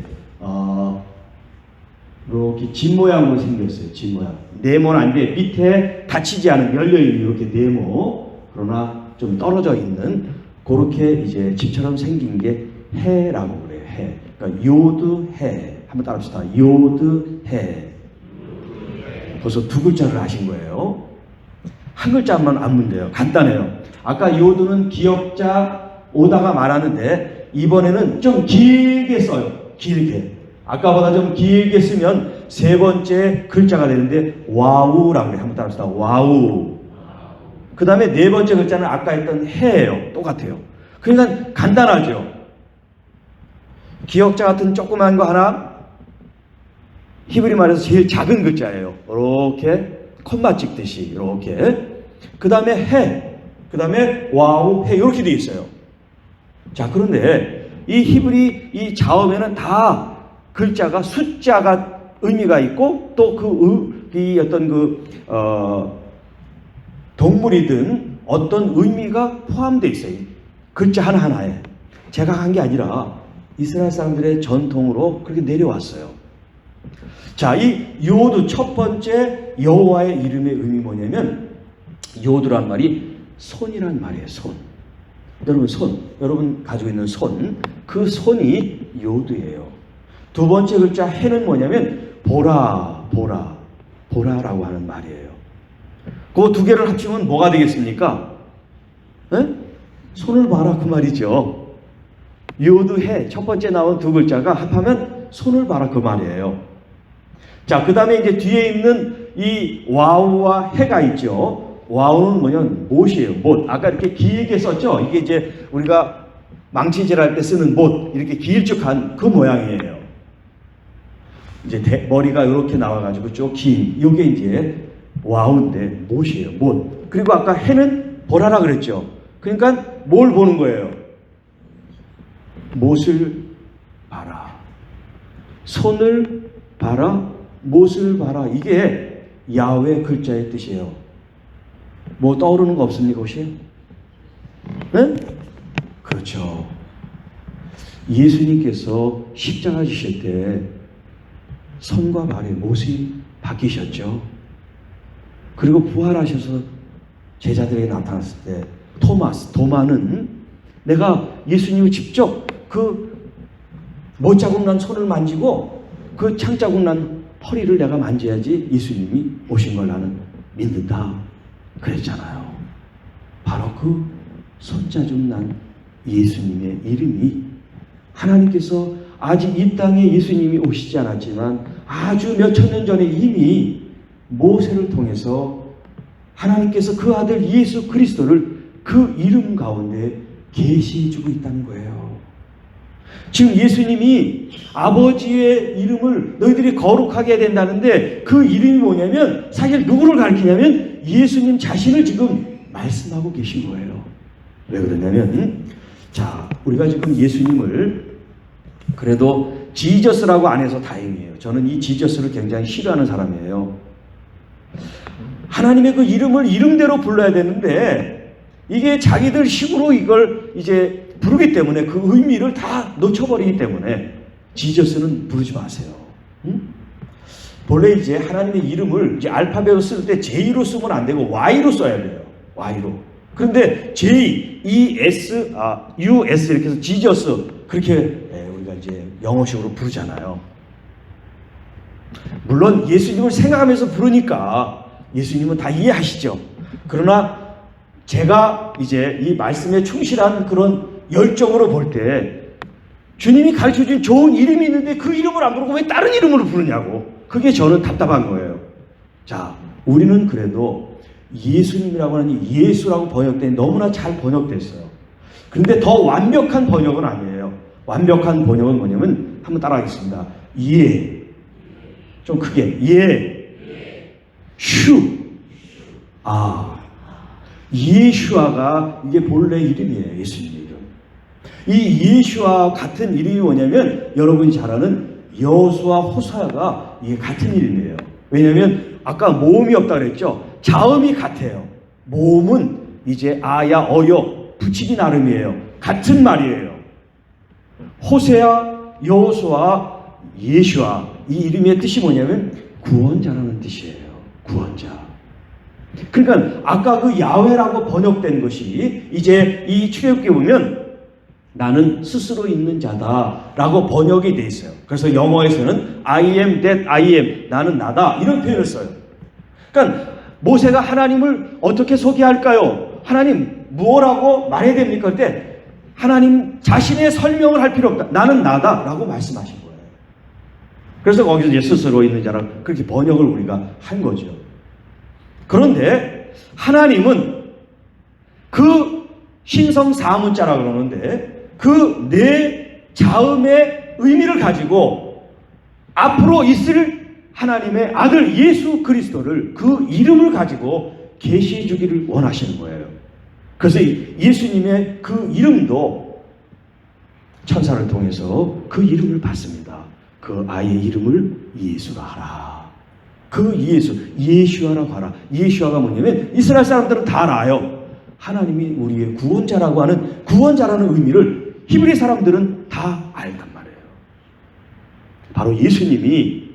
이렇게 진 모양으로 생겼어요. 진 모양. 네모는 아닌데 밑에 닫히지 않은 열려있는 이렇게 네모. 그러나 좀 떨어져 있는 그렇게 이제 집처럼 생긴 게 해라고 그래요. 해. 그러니까 요드 해. 한번 따라합시다. 요드 해. 벌써 두 글자를 하신 거예요. 한 글자만 안면 돼요. 간단해요. 아까 요드는 기역자 오다가 말하는데 이번에는 좀 길게 써요. 길게. 아까보다 좀 길게 쓰면 세 번째 글자가 되는데 와우라고 해요. 한번 따라합시다. 와우. 그 다음에 네 번째 글자는 아까 했던 해예요. 똑같아요. 그러니까 간단하죠. 기역자 같은 조그만 거 하나 히브리 말에서 제일 작은 글자예요. 이렇게 콤마 찍듯이 이렇게. 그 다음에 해. 그 다음에 와우 해 이렇게 되어 있어요. 자, 그런데 이 히브리 이 자음에는 다 글자가 숫자가 의미가 있고 또 이 어떤 동물이든 어떤 의미가 포함되어 있어요. 글자 하나하나에. 제가 한 게 아니라 이스라엘 사람들의 전통으로 그렇게 내려왔어요. 자, 이 요드 첫 번째 여호와의 이름의 의미 뭐냐면 요드란 말이 손이란 말이에요. 손. 여러분 손. 여러분 가지고 있는 손. 그 손이 요드예요. 두 번째 글자 해는 뭐냐면 보라라고 하는 말이에요. 그 두 개를 합치면 뭐가 되겠습니까? 에? 손을 봐라 그 말이죠. 요드 해 첫 번째 나온 두 글자가 합하면 손을 봐라 그 말이에요. 자, 그 다음에 이제 뒤에 있는 이 와우와 해가 있죠. 와우는 뭐냐면 못이에요. 못. 아까 이렇게 길게 썼죠. 이게 이제 우리가 망치질할 때 쓰는 못, 이렇게 길쭉한 그 모양이에요. 이제 머리가 이렇게 나와가지고 쭉 긴, 요게 이제 와우인데 못이에요. 못. 그리고 아까 해는 보라라 그랬죠. 그러니까 뭘 보는 거예요? 못을 봐라. 손을 봐라. 못을 봐라. 이게 야훼 글자의 뜻이에요. 뭐 떠오르는 거 없습니까 혹시? 네? 그렇죠. 예수님께서 십자가 지실 때 손과 발의 못이 바뀌셨죠. 그리고 부활하셔서 제자들에게 나타났을 때 도마는 내가 예수님을 직접 그 못자국 난 손을 만지고 그 창자국 난 허리를 내가 만져야지 예수님이 오신 걸 나는 믿는다 그랬잖아요. 바로 그 손자국 난 예수님의 이름이 하나님께서 아직 이 땅에 예수님이 오시지 않았지만 아주 몇천 년 전에 이미 모세를 통해서 하나님께서 그 아들 예수 그리스도를 그 이름 가운데 계시해 주고 있다는 거예요. 지금 예수님이 아버지의 이름을 너희들이 거룩하게 해야 된다는데 그 이름이 뭐냐면 사실 누구를 가리키냐면 예수님 자신을 지금 말씀하고 계신 거예요. 왜 그러냐면 자, 우리가 지금 예수님을 그래도 지저스라고 안 해서 다행이에요. 저는 이 지저스를 굉장히 싫어하는 사람이에요. 하나님의 그 이름을 이름대로 불러야 되는데 이게 자기들 식으로 이걸 이제 부르기 때문에 그 의미를 다 놓쳐버리기 때문에 지저스는 부르지 마세요. 본래 이제 하나님의 이름을 이제 알파벳으로 쓸 때 J로 쓰면 안 되고 Y로 써야 돼요. Y로. 그런데 J, E, S, U, S 이렇게 해서 지저스 그렇게 우리가 이제 영어식으로 부르잖아요. 물론 예수님을 생각하면서 부르니까 예수님은 다 이해하시죠. 그러나 제가 이제 이 말씀에 충실한 그런 열정으로 볼 때 주님이 가르쳐준 좋은 이름이 있는데 그 이름을 안 부르고 왜 다른 이름으로 부르냐고. 그게 저는 답답한 거예요. 자, 우리는 그래도 예수님이라고 하는 예수라고 번역된 너무나 잘 번역됐어요. 그런데 더 완벽한 번역은 아니에요. 완벽한 번역은 뭐냐면 한번 따라하겠습니다. 예. 좀 크게. 예. 슈. 예슈아가 이게 본래 이름이에요. 예수님 이름. 이 예슈아 같은 이름이 뭐냐면 여러분이 잘 아는 여호수아 호사야가 이게 같은 이름이에요. 왜냐하면 아까 모음이 없다 그랬죠. 자음이 같아요. 모음은 이제 아야 어여 붙이기 나름이에요. 같은 말이에요. 호세아, 여호수아, 예슈아 이 이름의 뜻이 뭐냐면 구원자라는 뜻이에요. 구원자. 그러니까 아까 그 야훼라고 번역된 것이 이제 이 출애굽기에 보면 나는 스스로 있는 자다라고 번역이 돼 있어요. 그래서 영어에서는 I am that I am 나는 나다 이런 표현을 써요. 그러니까 모세가 하나님을 어떻게 소개할까요? 하나님 무엇라고 말해야 됩니까? 그때 하나님 자신의 설명을 할 필요 없다. 나는 나다라고 말씀하신 거예요. 그래서 거기서 이제 스스로 있는 자라 그렇게 번역을 우리가 한 거죠. 그런데 하나님은 그 신성 사문자라 그러는데 그 네 자음의 의미를 가지고 앞으로 있을 하나님의 아들 예수 그리스도를 그 이름을 가지고 계시해 주기를 원하시는 거예요. 그래서 예수님의 그 이름도 천사를 통해서 그 이름을 받습니다. 그 아이의 이름을 예수라 하라. 그 예슈아라고 하라. 예슈아가 뭐냐면 이스라엘 사람들은 다 알아요. 하나님이 우리의 구원자라고 하는 구원자라는 의미를 히브리 사람들은 다 알단 말이에요. 바로 예수님이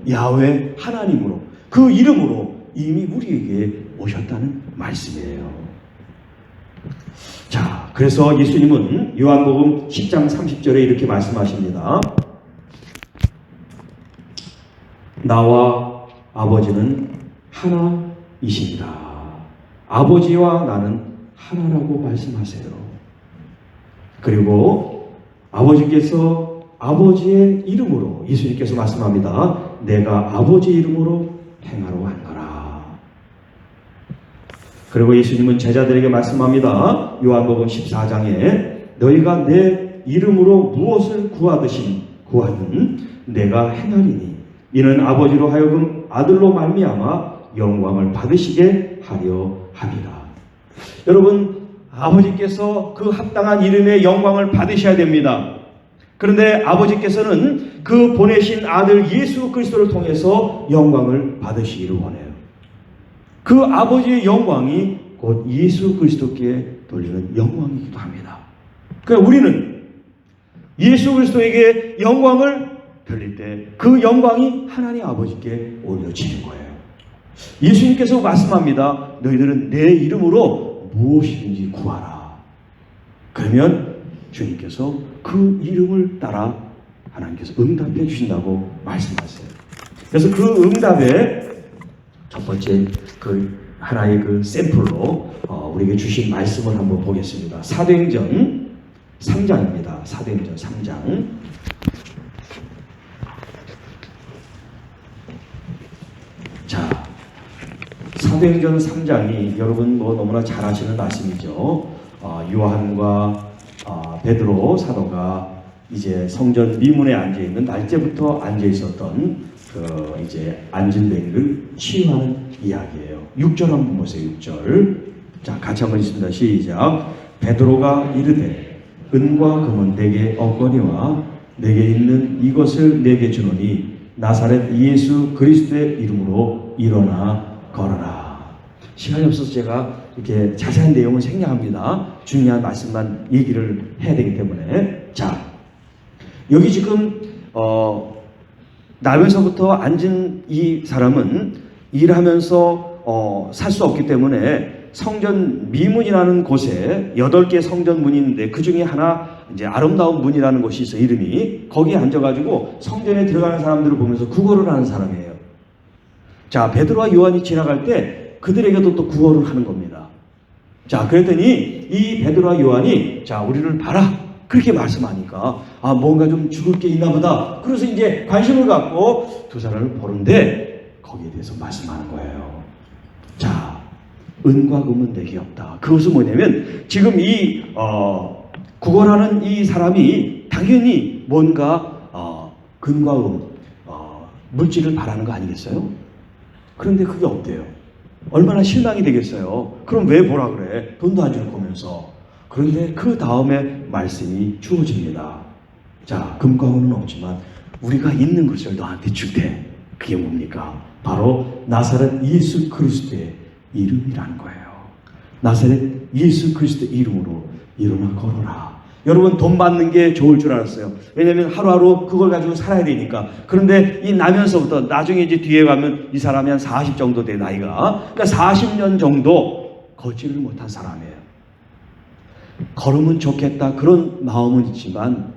야훼 하나님으로 그 이름으로 이미 우리에게 오셨다는 말씀이에요. 자, 그래서 예수님은 요한복음 10장 30절에 이렇게 말씀하십니다. 나와 아버지는 하나이십니다. 아버지와 나는 하나라고 말씀하세요. 그리고 아버지께서 아버지의 이름으로 예수님께서 말씀합니다. 내가 아버지의 이름으로 행하러 왔노라. 그리고 예수님은 제자들에게 말씀합니다. 요한복음 14장에 너희가 내 이름으로 무엇을 구하든 내가 행하리니 이는 아버지로 하여금 아들로 말미암아 영광을 받으시게 하려 함이라. 여러분, 아버지께서 그 합당한 이름의 영광을 받으셔야 됩니다. 그런데 아버지께서는 그 보내신 아들 예수 그리스도를 통해서 영광을 받으시기를 원해요. 그 아버지의 영광이 곧 예수 그리스도께 돌리는 영광이기도 합니다. 그러니까 우리는 예수 그리스도에게 영광을 돌릴 때 그 영광이 하나님 아버지께 올려지는 거예요. 예수님께서 말씀합니다. 너희들은 내 이름으로 무엇이든지 구하라. 그러면 주님께서 그 이름을 따라 하나님께서 응답해 주신다고 말씀하세요. 그래서 그 응답의 첫 번째 그 하나의 그 샘플로 우리에게 주신 말씀을 한번 보겠습니다. 사도행전 3장입니다. 사도행전 3장. 자, 사도행전 3장이 여러분 뭐 너무나 잘 아시는 말씀이죠. 요한과 베드로 사도가 이제 성전 미문에 앉아 있는 날짜부터 앉아 있었던 그 이제 앉은 데를 치유하는 이야기예요. 6절 한번 보세요. 6절. 자, 같이 한번 읽습니다. 시작. 베드로가 이르되 은과 금은 내게 없거니와 내게 있는 이것을 내게 주노니 나사렛 예수 그리스도의 이름으로 일어나 걸어라. 시간이 없어서 제가 이렇게 자세한 내용을 생략합니다. 중요한 말씀만 얘기를 해야 되기 때문에. 자, 여기 지금 나면서부터 앉은 이 사람은 일하면서 살 수 없기 때문에 성전 미문이라는 곳에 8개 성전 문이 있는데 그 중에 하나 이제 아름다운 문이라는 곳이 있어. 이름이 거기에 앉아가지고 성전에 들어가는 사람들을 보면서 구걸을 하는 사람이에요. 자, 베드로와 요한이 지나갈 때 그들에게도 또 구걸을 하는 겁니다. 자, 그랬더니 이 베드로와 요한이 자, 우리를 봐라 그렇게 말씀하니까 뭔가 좀 죽을 게 있나 보다. 그래서 이제 관심을 갖고 두 사람을 보는데 거기에 대해서 말씀하는 거예요. 자, 은과 금은 내게 없다. 그것은 뭐냐면 지금 이 구걸하는 이 사람이 당연히 뭔가 금과 금 물질을 바라는 거 아니겠어요? 그런데 그게 없대요. 얼마나 실망이 되겠어요. 그럼 왜 보라 그래? 돈도 안 줄 거면서. 그런데 그 다음에 말씀이 주어집니다. 자, 금과 금은 없지만 우리가 있는 것을 너한테 줄게. 그게 뭡니까? 바로 나사렛 예수 그리스도의 이름이라는 거예요. 나사렛 예수 그리스도 이름으로 일어나 걸어라. 여러분, 돈 받는 게 좋을 줄 알았어요. 왜냐하면 하루하루 그걸 가지고 살아야 되니까. 그런데 이 나면서부터 나중에 이제 뒤에 가면 이 사람이 한 40 정도 돼, 나이가. 그러니까 40년 정도 걷지를 못한 사람이에요. 걸으면 좋겠다 그런 마음은 있지만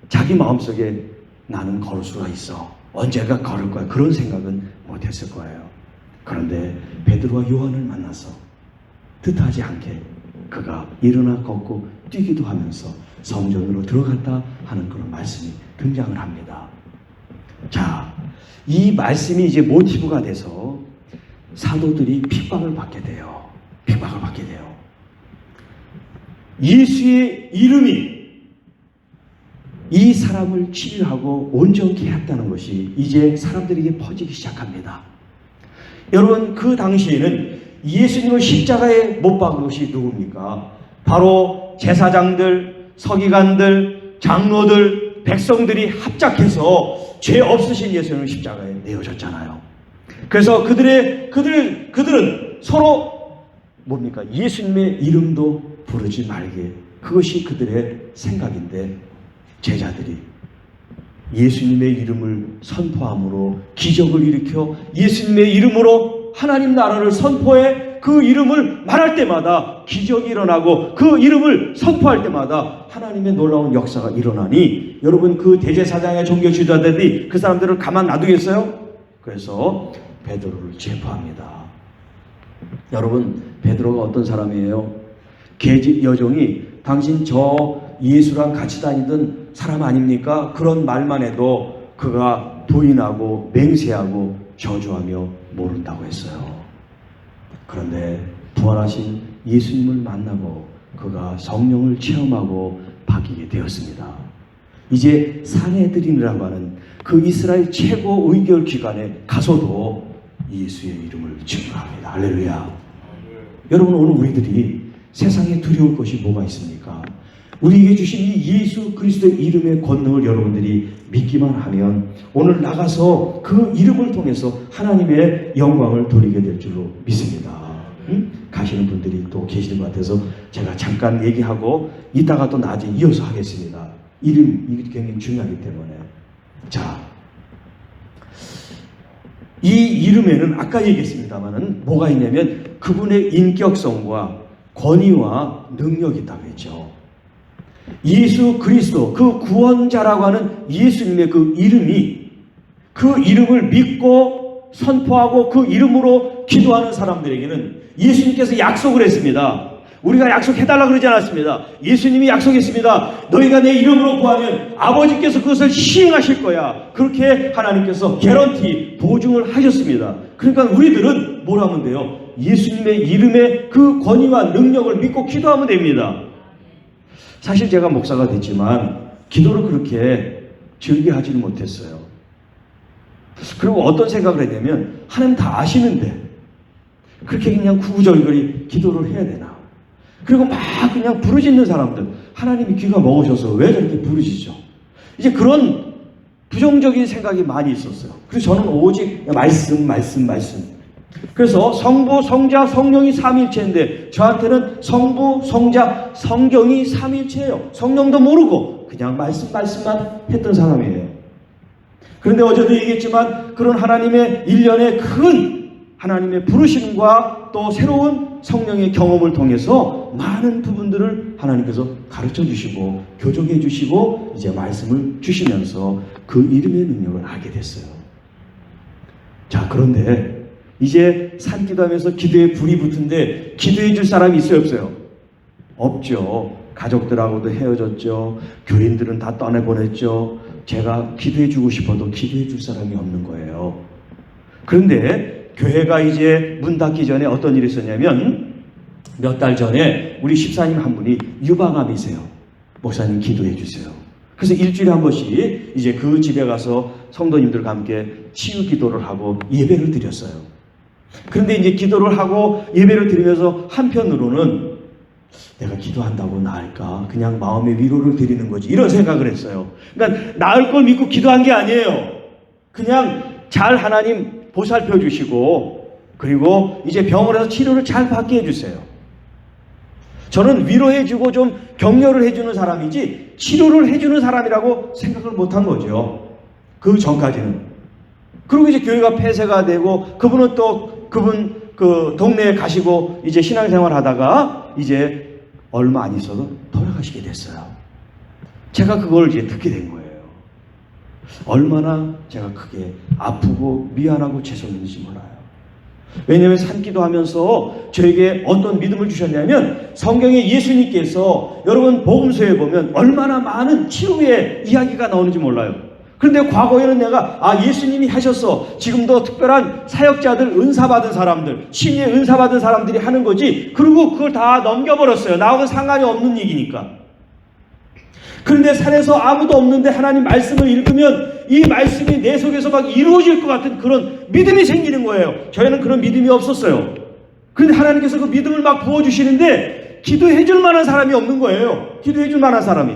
자기 마음속에 나는 걸을 수가 있어. 언젠가 걸을 거야. 그런 생각은 못했을 거예요. 그런데 베드로와 요한을 만나서 뜻하지 않게 그가 일어나 걷고 뛰기도 하면서 성전으로 들어갔다 하는 그런 말씀이 등장을 합니다. 자, 이 말씀이 이제 모티브가 돼서 사도들이 핍박을 받게 돼요. 핍박을 받게 돼요. 예수의 이름이 이 사람을 치유하고 온전케 했다는 것이 이제 사람들에게 퍼지기 시작합니다. 여러분, 그 당시에는 예수님을 십자가에 못 박은 것이 누굽니까? 바로 제사장들, 서기관들, 장로들, 백성들이 합작해서 죄 없으신 예수님을 십자가에 내어줬잖아요. 그래서 그들은 서로 뭡니까? 예수님의 이름도 부르지 말게. 그것이 그들의 생각인데 제자들이 예수님의 이름을 선포함으로 기적을 일으켜 예수님의 이름으로 하나님 나라를 선포해 그 이름을 말할 때마다 기적이 일어나고 그 이름을 선포할 때마다 하나님의 놀라운 역사가 일어나니 여러분, 그 대제사장의 종교 지도자들이 그 사람들을 가만 놔두겠어요? 그래서 베드로를 체포합니다. 여러분, 베드로가 어떤 사람이에요? 계집 여종이 당신 저 예수랑 같이 다니던 사람 아닙니까? 그런 말만 해도 그가 부인하고 맹세하고 저주하며 모른다고 했어요. 그런데 부활하신 예수님을 만나고 그가 성령을 체험하고 바뀌게 되었습니다. 이제 산헤드린이라고 하는 그 이스라엘 최고 의결 기관에 가서도 예수의 이름을 증거합니다. 할렐루야. 여러분, 오늘 우리들이 세상에 두려울 것이 뭐가 있습니까? 우리에게 주신 이 예수 그리스도의 이름의 권능을 여러분들이 믿기만 하면 오늘 나가서 그 이름을 통해서 하나님의 영광을 돌리게 될 줄로 믿습니다. 가시는 분들이 또 계시는 것 같아서 제가 잠깐 얘기하고 이따가 또 나중에 이어서 하겠습니다. 이름이 굉장히 중요하기 때문에. 자, 이 이름에는 아까 얘기했습니다만은 뭐가 있냐면 그분의 인격성과 권위와 능력이 있다고 했죠. 예수 그리스도, 그 구원자라고 하는 예수님의 그 이름이, 그 이름을 믿고 선포하고 그 이름으로 기도하는 사람들에게는 예수님께서 약속을 했습니다. 우리가 약속해달라 그러지 않았습니다. 예수님이 약속했습니다. 너희가 내 이름으로 구하면 아버지께서 그것을 시행하실 거야. 그렇게 하나님께서 개런티, 보증을 하셨습니다. 그러니까 우리들은 뭘 하면 돼요? 예수님의 이름의 그 권위와 능력을 믿고 기도하면 됩니다. 사실 제가 목사가 됐지만 기도를 그렇게 즐겨 하지는 못했어요. 그리고 어떤 생각을 했냐면 하나님 다 아시는데 그렇게 그냥 구구절절히 기도를 해야 되나? 그리고 막 그냥 부르짖는 사람들, 하나님이 귀가 먹으셔서 왜 저렇게 부르짖죠? 이제 그런 부정적인 생각이 많이 있었어요. 그래서 저는 오직 말씀. 그래서 성부, 성자, 성령이 삼위일체인데 저한테는 성부, 성자, 성경이 삼위일체예요. 성령도 모르고 그냥 말씀만 했던 사람이에요. 그런데 어제도 얘기했지만 그런 하나님의 일련의 큰 하나님의 부르심과 또 새로운 성령의 경험을 통해서 많은 부분들을 하나님께서 가르쳐 주시고 교정해 주시고 이제 말씀을 주시면서 그 이름의 능력을 알게 됐어요. 자, 그런데 이제 산기도하면서 기도에 불이 붙은데 기도해 줄 사람이 있어요, 없어요? 없죠. 가족들하고도 헤어졌죠. 교인들은 다 떠내보냈죠. 제가 기도해 주고 싶어도 기도해 줄 사람이 없는 거예요. 그런데 교회가 이제 문 닫기 전에 어떤 일이 있었냐면 몇 달 전에 우리 집사님 한 분이 유방암이세요. 목사님 기도해 주세요. 그래서 일주일에 한 번씩 이제 그 집에 가서 성도님들과 함께 치유 기도를 하고 예배를 드렸어요. 그런데 이제 기도를 하고 예배를 드리면서 한편으로는 내가 기도한다고 나을까? 그냥 마음의 위로를 드리는 거지. 이런 생각을 했어요. 그러니까 나을 걸 믿고 기도한 게 아니에요. 그냥 잘 하나님 보살펴 주시고 그리고 이제 병원에서 치료를 잘 받게 해주세요. 저는 위로해 주고 좀 격려를 해주는 사람이지 치료를 해주는 사람이라고 생각을 못한 거죠. 그 전까지는. 그리고 이제 교회가 폐쇄가 되고 그분은 또 그분 그 동네에 가시고 이제 신앙생활 하다가 이제 얼마 안 있어도 돌아가시게 됐어요. 제가 그걸 이제 듣게 된 거예요. 얼마나 제가 크게 아프고 미안하고 죄송했는지 몰라요. 왜냐하면 산기도 하면서 저에게 어떤 믿음을 주셨냐면 성경에 예수님께서 여러분 복음서에 보면 얼마나 많은 치유의 이야기가 나오는지 몰라요. 그런데 과거에는 내가 예수님이 하셨어. 지금도 특별한 사역자들 은사받은 사람들, 신의 은사받은 사람들이 하는 거지. 그리고 그걸 다 넘겨버렸어요. 나하고는 상관이 없는 얘기니까. 그런데 산에서 아무도 없는데 하나님 말씀을 읽으면 이 말씀이 내 속에서 막 이루어질 것 같은 그런 믿음이 생기는 거예요. 저희는 그런 믿음이 없었어요. 그런데 하나님께서 그 믿음을 막 부어주시는데 기도해 줄 만한 사람이 없는 거예요. 기도해 줄 만한 사람이.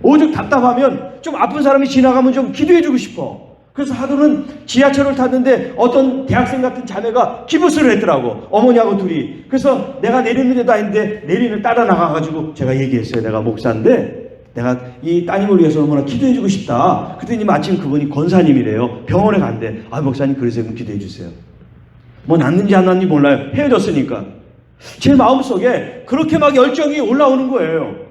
오죽 답답하면 좀 아픈 사람이 지나가면 좀 기도해 주고 싶어. 그래서 하루는 지하철을 탔는데 어떤 대학생 같은 자매가 기부스를 했더라고. 어머니하고 둘이. 그래서 내가 내리는 데도 아닌데 내리는 따라 나가가지고 제가 얘기했어요. 내가 목사인데 내가 이 따님을 위해서 얼마나 기도해 주고 싶다. 그랬더니 마침 그분이 권사님이래요. 병원에 간대. 목사님 그래서 그럼 기도해 주세요. 뭐 낫는지 안 낫는지 몰라요. 헤어졌으니까. 제 마음속에 그렇게 막 열정이 올라오는 거예요.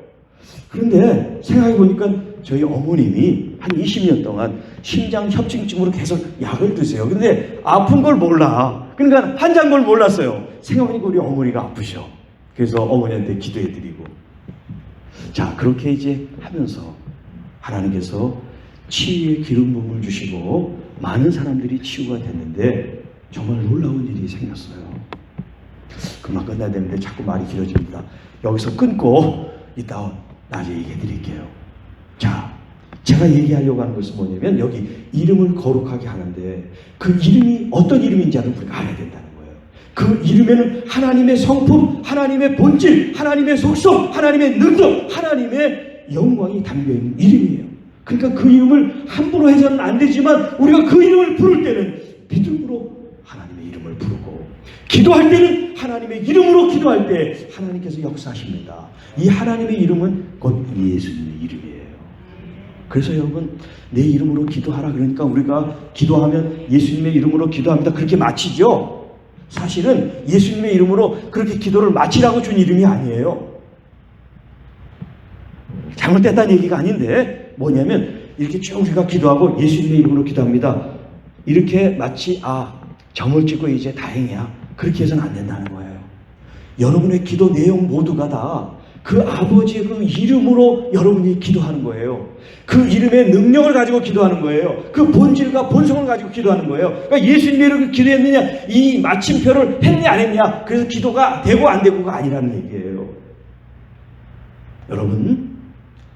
그런데 생각해보니까 저희 어머님이 한 20년 동안 심장 협진증으로 계속 약을 드세요. 근데 아픈 걸 몰라. 그러니까 환자인 걸 몰랐어요. 생각해보니까 우리 어머니가 아프셔. 그래서 어머니한테 기도해드리고. 자, 그렇게 이제 하면서 하나님께서 치유의 기름 부음을 주시고 많은 사람들이 치유가 됐는데 정말 놀라운 일이 생겼어요. 그만 끝나야 되는데 자꾸 말이 길어집니다. 여기서 끊고 이따 나중에 얘기해 드릴게요. 자, 제가 얘기하려고 하는 것은 뭐냐면 여기 이름을 거룩하게 하는데 그 이름이 어떤 이름인지를 우리가 알아야 된다는 거예요. 그 이름에는 하나님의 성품, 하나님의 본질, 하나님의 속성, 하나님의 능력, 하나님의 영광이 담겨있는 이름이에요. 그러니까 그 이름을 함부로 해서는 안 되지만 우리가 그 이름을 부를 때는 믿음으로 하나님의 이름을 부르고 기도할 때는 하나님의 이름으로 기도할 때 하나님께서 역사하십니다. 이 하나님의 이름은 곧 예수님의 이름이에요. 그래서 여러분 내 이름으로 기도하라 그러니까 우리가 기도하면 예수님의 이름으로 기도합니다. 그렇게 마치죠. 사실은 예수님의 이름으로 그렇게 기도를 마치라고 준 이름이 아니에요. 잘못됐다는 얘기가 아닌데 뭐냐면 이렇게 쭉 우리가 기도하고 예수님의 이름으로 기도합니다. 이렇게 마치 점을 찍고 이제 다행이야. 그렇게 해서는 안 된다는 거예요. 여러분의 기도 내용 모두가 다 그 아버지의 그 이름으로 여러분이 기도하는 거예요. 그 이름의 능력을 가지고 기도하는 거예요. 그 본질과 본성을 가지고 기도하는 거예요. 그러니까 예수님의 이름으로 기도했느냐, 이 마침표를 했냐 안 했냐, 그래서 기도가 되고 안 되고가 아니라는 얘기예요. 여러분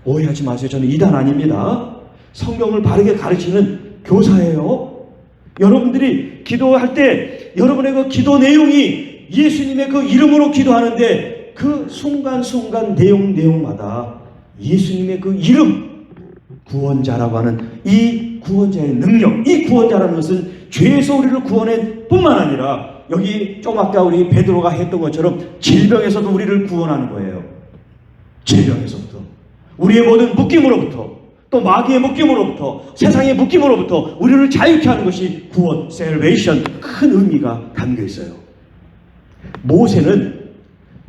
오해하지 마세요. 저는 이단 아닙니다. 성경을 바르게 가르치는 교사예요. 여러분들이 기도할 때 여러분의 그 기도 내용이 예수님의 그 이름으로 기도하는데 그 순간순간 내용마다 예수님의 그 이름, 구원자라고 하는 이 구원자의 능력, 이 구원자라는 것은 죄에서 우리를 구원할 뿐만 아니라 여기 좀 아까 우리 베드로가 했던 것처럼 질병에서도 우리를 구원하는 거예요. 질병에서부터 우리의 모든 묶임으로부터 또 마귀의 묶임으로부터 세상의 묶임으로부터 우리를 자유케 하는 것이 구원, salvation, 큰 의미가 담겨 있어요.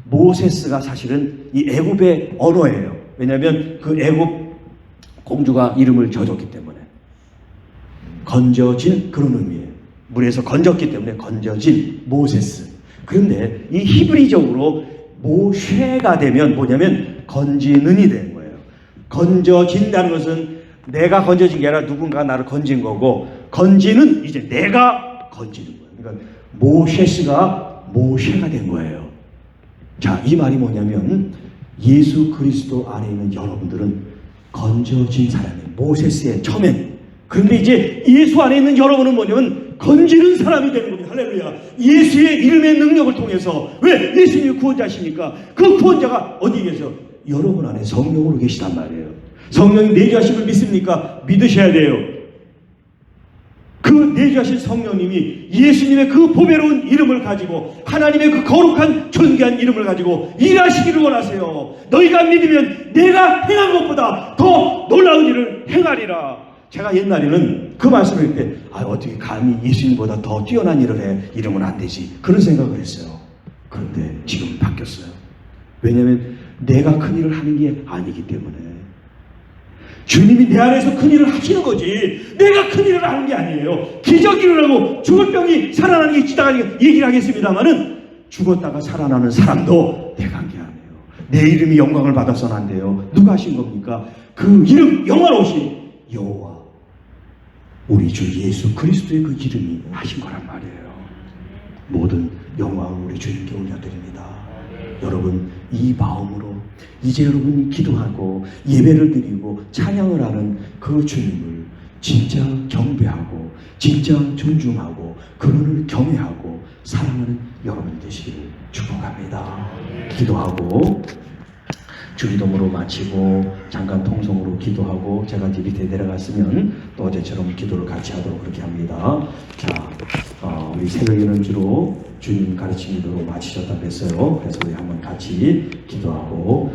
모세스가 사실은 이 애굽의 언어예요. 왜냐하면 그 애굽 공주가 이름을 져줬기 때문에 건져진 그런 의미예요. 물에서 건졌기 때문에 건져진 모세스. 그런데 이 히브리적으로 모쉐가 되면 뭐냐면 건지는이 되는 거예요. 건져진다는 것은 내가 건져진 게 아니라 누군가 나를 건진 거고 건지는 이제 내가 건지는 거예요. 그러니까 모세스가 모쉐가 된 거예요. 자, 이 말이 뭐냐면 예수 그리스도 안에 있는 여러분들은 건져진 사람이에요. 모세스의 처맨. 그런데 이제 예수 안에 있는 여러분은 뭐냐면 건지는 사람이 되는 겁니다. 할렐루야. 예수의 이름의 능력을 통해서 왜? 예수님이 구원자십니까? 그 구원자가 어디 계세요? 여러분 안에 성령으로 계시단 말이에요. 성령이 내주하심을 믿습니까? 믿으셔야 돼요. 그 내주하신 성령님이 예수님의 그 보배로운 이름을 가지고 하나님의 그 거룩한 존귀한 이름을 가지고 일하시기를 원하세요. 너희가 믿으면 내가 행한 것보다 더 놀라운 일을 행하리라. 제가 옛날에는 그 말씀을 할 때 어떻게 감히 예수님보다 더 뛰어난 일을 해? 이러면 안 되지. 그런 생각을 했어요. 그런데 지금 바뀌었어요. 왜냐하면 내가 큰 일을 하는 게 아니기 때문에 주님이 내 안에서 큰 일을 하시는 거지 내가 큰 일을 하는 게 아니에요. 기적이 일어나고 죽을 병이 살아나는 게 있다가 얘기를 하겠습니다만은 죽었다가 살아나는 사람도 내가 한 게 아니에요. 내 이름이 영광을 받아서는 안 돼요. 누가 하신 겁니까? 그 이름 영화로우신 여호와 우리 주 예수 그리스도의 그 이름이 하신 거란 말이에요. 모든 영광을 우리 주님께 올려드립니다. 여러분 이 마음으로 이제 여러분이 기도하고 예배를 드리고 찬양을 하는 그 주님을 진짜 경배하고 진짜 존중하고 그분을 경외하고 사랑하는 여러분이 되시기를 축복합니다. 기도하고 주기도문으로 마치고 잠깐 통성으로 기도하고 제가 이제 밑에 내려갔으면 또 어제처럼 기도를 같이 하도록 그렇게 합니다. 자, 우리 새벽에는 주로 주님 가르침으로 마치셨다고 했어요. 그래서 우리 한번 같이 기도하고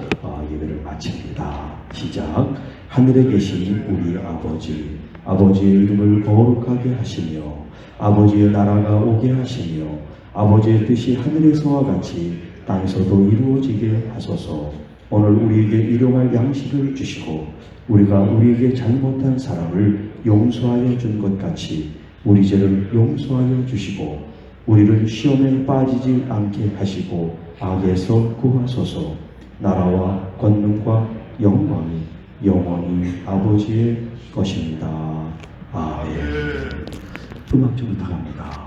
예배를 마칩니다. 시작. 하늘에 계신 우리 아버지, 아버지의 이름을 거룩하게 하시며 아버지의 나라가 오게 하시며 아버지의 뜻이 하늘에서와 같이 땅에서도 이루어지게 하소서. 오늘 우리에게 일용할 양식을 주시고 우리가 우리에게 잘못한 사람을 용서하여 준 것 같이 우리 죄를 용서하여 주시고 우리를 시험에 빠지지 않게 하시고 악에서 구하소서. 나라와 권능과 영광이 영원히 아버지의 것입니다. 아, 예. 음악 좀 부탁합니다.